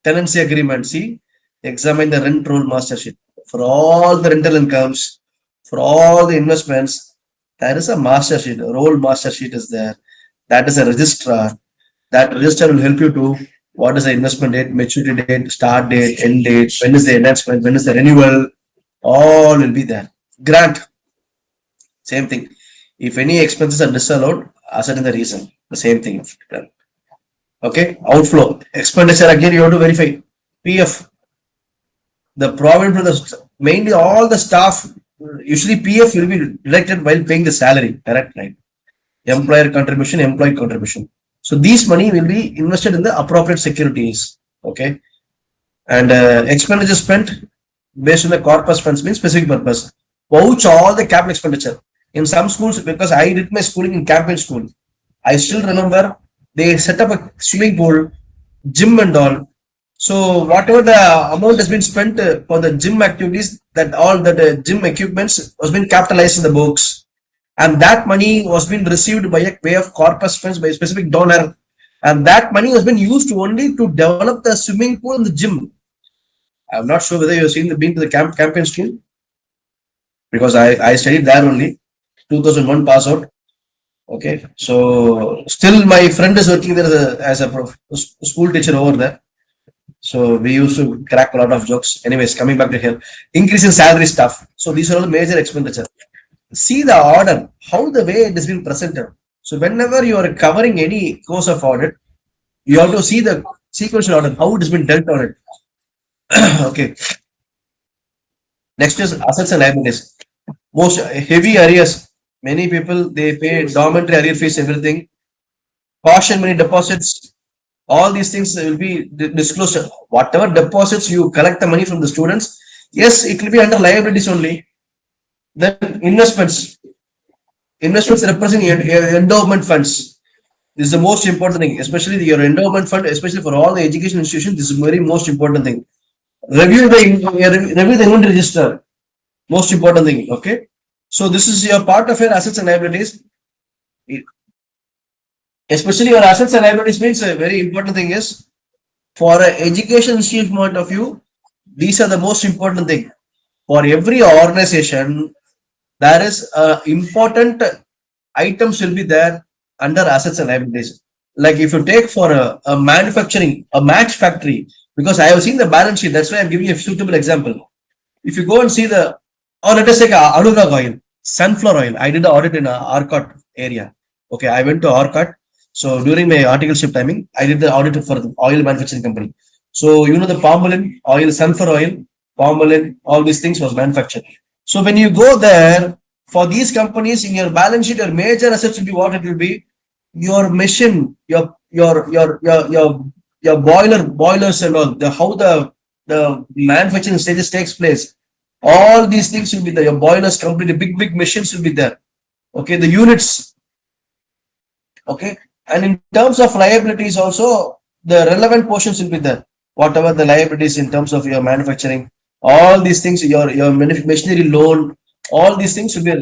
tenancy agreement. See, examine the rent roll master sheet for all the rental incomes, for all the investments. There is a master sheet, a roll master sheet is there. That is a registrar. That register will help you to what is the investment date, maturity date, start date, end date, when is the enhancement, when is the renewal, all will be there. Grant, same thing. If any expenses are disallowed, ascertain the reason. The same thing. Okay, outflow, expenditure, again you have to verify. PF, the provident for the mainly all the staff, usually PF will be deducted while paying the salary, correct? Right? Employer contribution, employee contribution. So these money will be invested in the appropriate securities. Okay, and expenditure spent based on the corpus funds means specific purpose. Vouch all the capital expenditure. In some schools, because I did my schooling in campaign school, I still remember they set up a swimming pool, gym and all. So whatever the amount has been spent for the gym activities, that all the gym equipments was been capitalized in the books, and that money was been received by a way of corpus funds by a specific donor, and that money has been used only to develop the swimming pool and the gym. I'm not sure whether you've seen been to the campaign school, because I studied there only, 2001 pass out. Okay, so still my friend is working there as a school teacher over there. So we used to crack a lot of jokes. Anyways, coming back to here, increase in salary staff. So these are all the major expenditure. See the order, how the way it has been presented. So whenever you are covering any course of audit, you have to see the sequential order, how it has been dealt on it. Okay. Next is assets and liabilities. Most heavy arrears. Many people, they pay dormitory arrear fees, everything. Caution money deposits. All these things will be disclosed. Whatever deposits you collect the money from the students, yes, it will be under liabilities only. Then investments. Investments represent endowment funds. This is the most important thing, especially your endowment fund, especially for all the education institutions. This is very most important thing. Review the inventory register. Most important thing. Okay. So this is your part of your assets and liabilities. Especially your assets and liabilities means a very important thing is, for an education institution point of view, these are the most important thing. For every organization, there is important items will be there under assets and liabilities. Like if you take for a manufacturing, a match factory, because I have seen the balance sheet, that's why I'm giving you a suitable example. If you go and see the, or let us take Anurag oil, sunflower oil. I did the audit in Arcot area. Okay, I went to Arcot. So during my articleship timing, I did the audit for the oil manufacturing company. So you know the palm oil, sunflower oil, palm all these things was manufactured. So when you go there, for these companies in your balance sheet, your major assets will be what it will be. Your machine, your boilers and all, how the manufacturing stages takes place. All these things will be there. Your boilers company, the big machines will be there. Okay, the units. Okay, and in terms of liabilities also, the relevant portions will be there. Whatever the liabilities in terms of your manufacturing, all these things, your machinery loan, all these things will be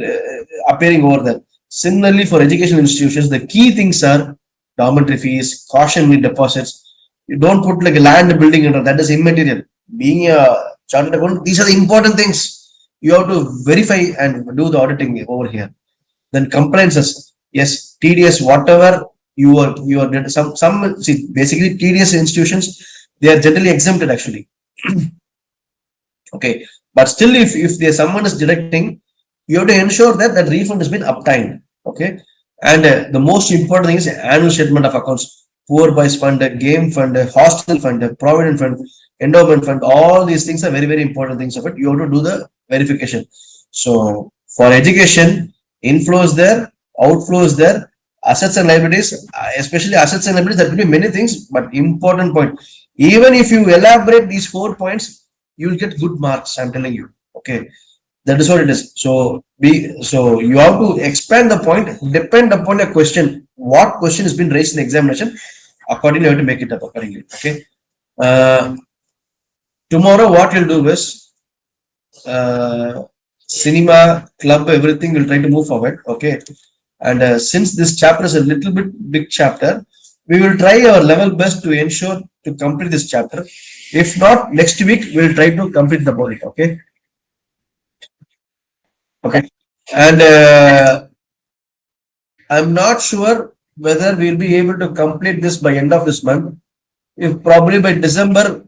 appearing over there. Similarly, for education institutions, the key things are dormitory fees, caution deposits. You don't put like a land building, that is immaterial. Being a chartered accountant, these are the important things. You have to verify and do the auditing over here. Then compliances. Yes, TDS, whatever you are some see, basically TDS institutions, they are generally exempted actually. Okay, but still, if there's someone is deducting, you have to ensure that that refund has been obtained. Okay, and the most important thing is annual statement of accounts, poor boys fund, game fund, hostel fund, provident fund, endowment fund. All these things are very very important things of it. You have to do the verification. So for education, inflows there, outflows there, assets and liabilities, especially assets and liabilities. There will be many things, but important point. Even if you elaborate these 4 points, you will get good marks. I'm telling you. Okay, that is what it is. So you have to expand the point, depend upon a question. What question has been raised in the examination? Accordingly, you have to make it up accordingly. Okay. Uh, Tomorrow, what you'll do is cinema, club, everything will try to move forward. Okay. And since this chapter is a little bit big chapter, we will try our level best to ensure to complete this chapter. If not, next week we'll try to complete the body. Okay. Okay. And I'm not sure whether we'll be able to complete this by end of this month. If probably by December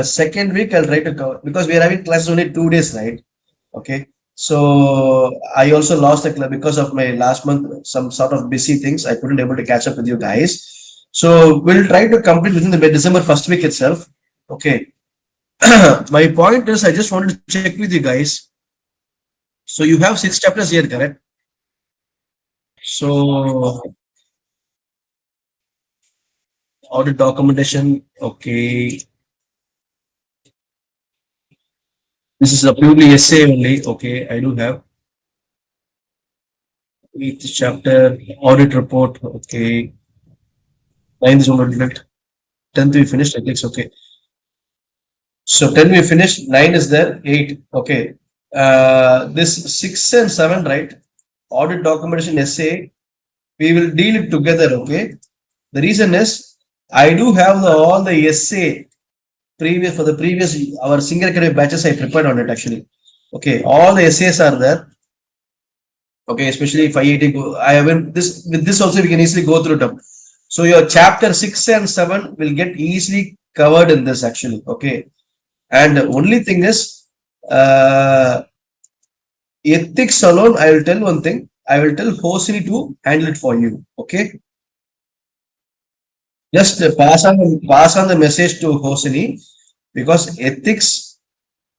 second week, I'll try to cover because we are having classes only 2 days, right? Okay. So I also lost the class because of my last month, some sort of busy things. I couldn't able to catch up with you guys. So we'll try to complete within the December first week itself. Okay. My point is, I just wanted to check with you guys. So you have 6 chapters here, correct? So audit documentation. Okay. This is a purely essay only. Okay. I do have 8th chapter audit report. Okay. 9th is already 10th we finished. I think okay. So 10 we finished. 9 is there. 8. Okay. This 6 and 7, right? Audit documentation essay. We will deal it together. Okay. The reason is I do have all the essay for the previous our Singar Academy batches I prepared on it actually. Okay, all the essays are there. Okay, especially 580. I haven't this with this also we can easily go through them. So your chapter 6 and 7 will get easily covered in this actually. Okay, and the only thing is ethics alone. I will tell one thing. I will tell Hosini to handle it for you. Okay. Just pass on the message to Hosini because ethics,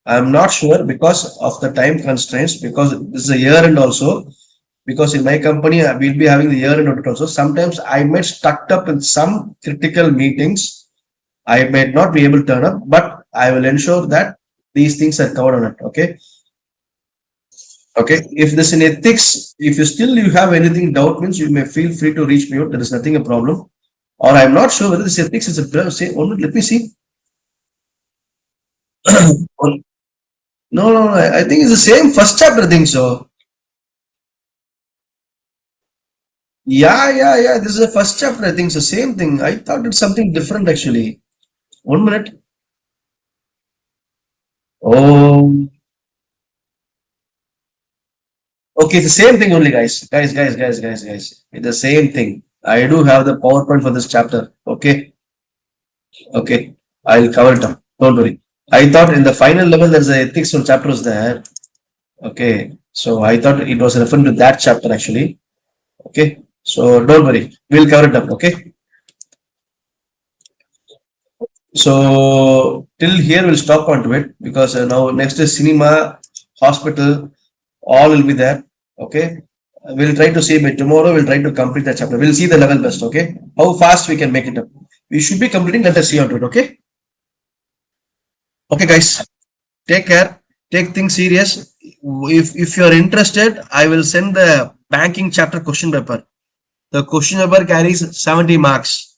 I'm not sure because of the time constraints, because this is a year end also. Because in my company, we'll be having the year end audit also. Sometimes I might stuck up in some critical meetings. I might not be able to turn up, but I will ensure that these things are covered on it. Okay. Okay. If this in ethics, if you have anything doubt means you may feel free to reach me out. There is nothing a problem. Or I'm not sure whether this ethics is a say. Oh, let me see. No, I think it's the same first chapter. I think so. Yeah. This is the first chapter. I think it's the same thing. I thought it's something different actually. 1 minute. Oh, okay. It's the same thing only, guys. Guys. It's the same thing. I do have the PowerPoint for this chapter. Okay. I'll cover it up. Don't worry. I thought in the final level there's a ethics on chapters there. Okay. So I thought it was referring to that chapter actually. Okay. So don't worry. We'll cover it up. Okay. So till here we'll stop onto it because now next is cinema, hospital, all will be there. Okay. We'll try to see by tomorrow. We'll try to complete that chapter. We'll see the level best. Okay. How fast we can make it up. We should be completing. Let us see onto it. Okay. Okay, guys. Take care. Take things serious. If you are interested, I will send the banking chapter question paper. The question paper carries 70 marks.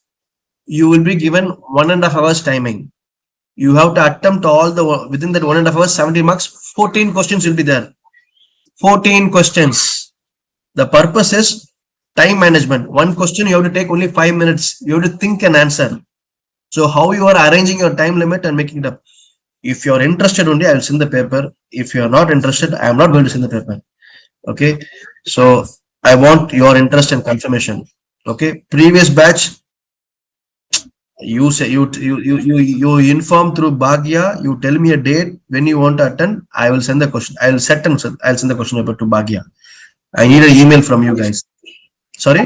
You will be given 1.5 hours timing. You have to attempt all the within that 1.5 hours, 70 marks. 14 questions will be there. 14 questions. The purpose is time management. One question you have to take only 5 minutes. You have to think and answer. So how you are arranging your time limit and making it up. If you are interested only, I will send the paper. If you are not interested, I am not going to send the paper. Okay. So I want your interest and confirmation. Okay. Previous batch, you say you inform through Bhagya. You tell me a date when you want to attend. I will send the question. I'll send the question paper to Bhagya. I need an email from you guys. Sorry.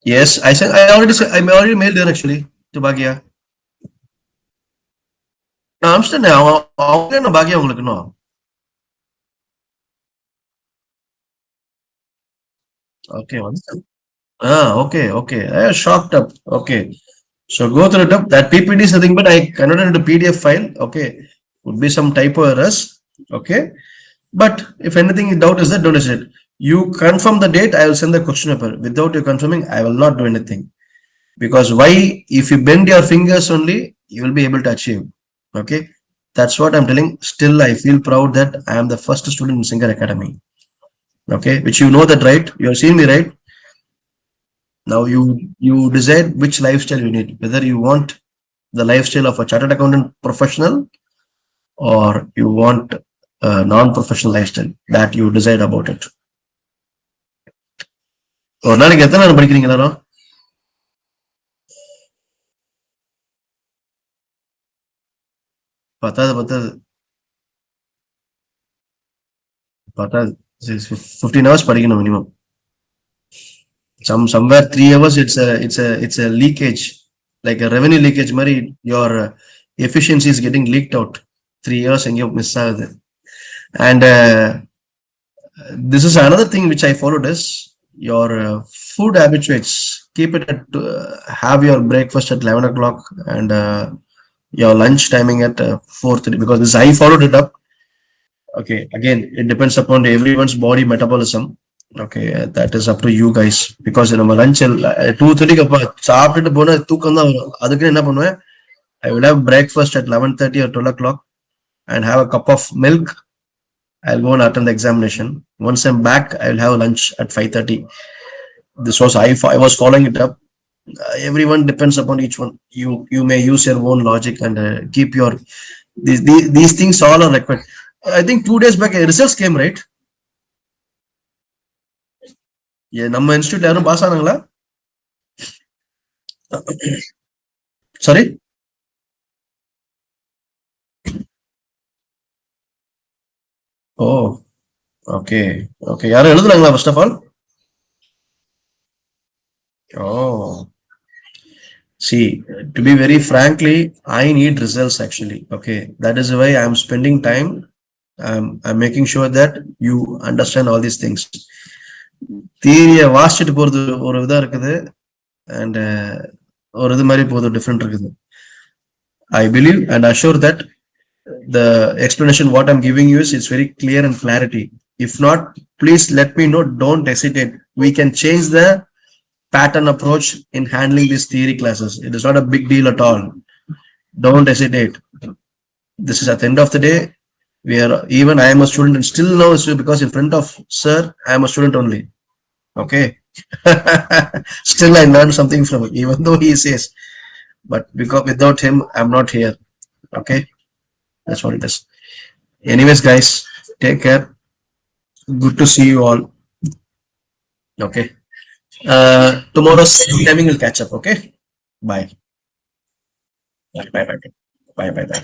Yes, I said I already mailed there actually to Bhagya. நான் அனுப்பிச்சிட்டேனே அவங்க என்ன பாக்கியா உங்களுக்கு இன்னும் okay okay, okay. I was shocked up. Okay. So go through it up. That PPT is nothing but I converted into PDF file. Okay. Would be some typo errors. Okay. But if anything doubt is that, don't hesitate. You confirm the date, I will send the question paper. Without you confirming, I will not do anything. Because why? If you bend your fingers only, you will be able to achieve. Okay. That's what I'm telling. Still, I feel proud that I am the first student in Singar Academy. Okay. Which you know that, right? You have seen me, right? Now you decide which lifestyle you need, whether you want the lifestyle of a chartered accountant professional or you want a non-professional lifestyle, that you decide about it. ஒரு நாளைக்கு எத்தனை நேரம் படிக்கிறீங்க எல்லாரும்? பத்தாது பத்தாது பத்தாது 15 hours படிக்கணும் minimum. Somewhere 3 hours it's a leakage, like a revenue leakage மாதிரி your efficiency is getting leaked out. 3 years எங்கேயோ மிஸ் ஆகுது. And this is another thing which I followed is your food habituates. Keep it at have your breakfast at 11 o'clock and your lunch timing at 4:30, because this I followed it up. Okay, again it depends upon everyone's body metabolism. Okay, that is up to you guys, because நம்ம lunch 2:30 அப்ப சாப்பிட்டுட்டு போனா தூக்கம் தான் வரும். அதுக்கு என்ன பண்ணுவேன், I will have breakfast at 11:30 or 12 o'clock and have a cup of milk. I'll go and attend the examination. Once I'm back, I'll have lunch at 5:30. This was I was following it up. Everyone depends upon each one. You may use your own logic and keep your these things all are required. I think 2 days back results came, right? நம்ம institute யாரும் pass ஆனாங்களா? Sorry, oh okay okay. யாரும் எழுதுனாங்களா first of all? Oh, see, to be very frankly, I need results actually. Okay, that is why I'm spending time. I'm making sure that you understand all these things. தியரிய வாசிச்சுட்டு போறது ஒரு இதா இருக்குது and ஒரு இது மாதிரி போது டிஃப்ரெண்ட் இருக்குது. I believe and assure that the explanation what I'm giving you is it's very clear and clarity. If not, please let me know. Don't hesitate. We can change the pattern approach in handling these theory classes. It is not a big deal at all. Don't hesitate. This is at the end of the day. We are, even I am a student and still now, because in front of sir, I am a student only. Okay. Still I learned something from him, even though he says, but because without him, I'm not here. Okay. That's what it is. Anyways, guys, take care. Good to see you all. Okay. Tomorrow's timing will catch up. Okay. Bye. Bye. Bye. Bye. Bye. Bye. Bye.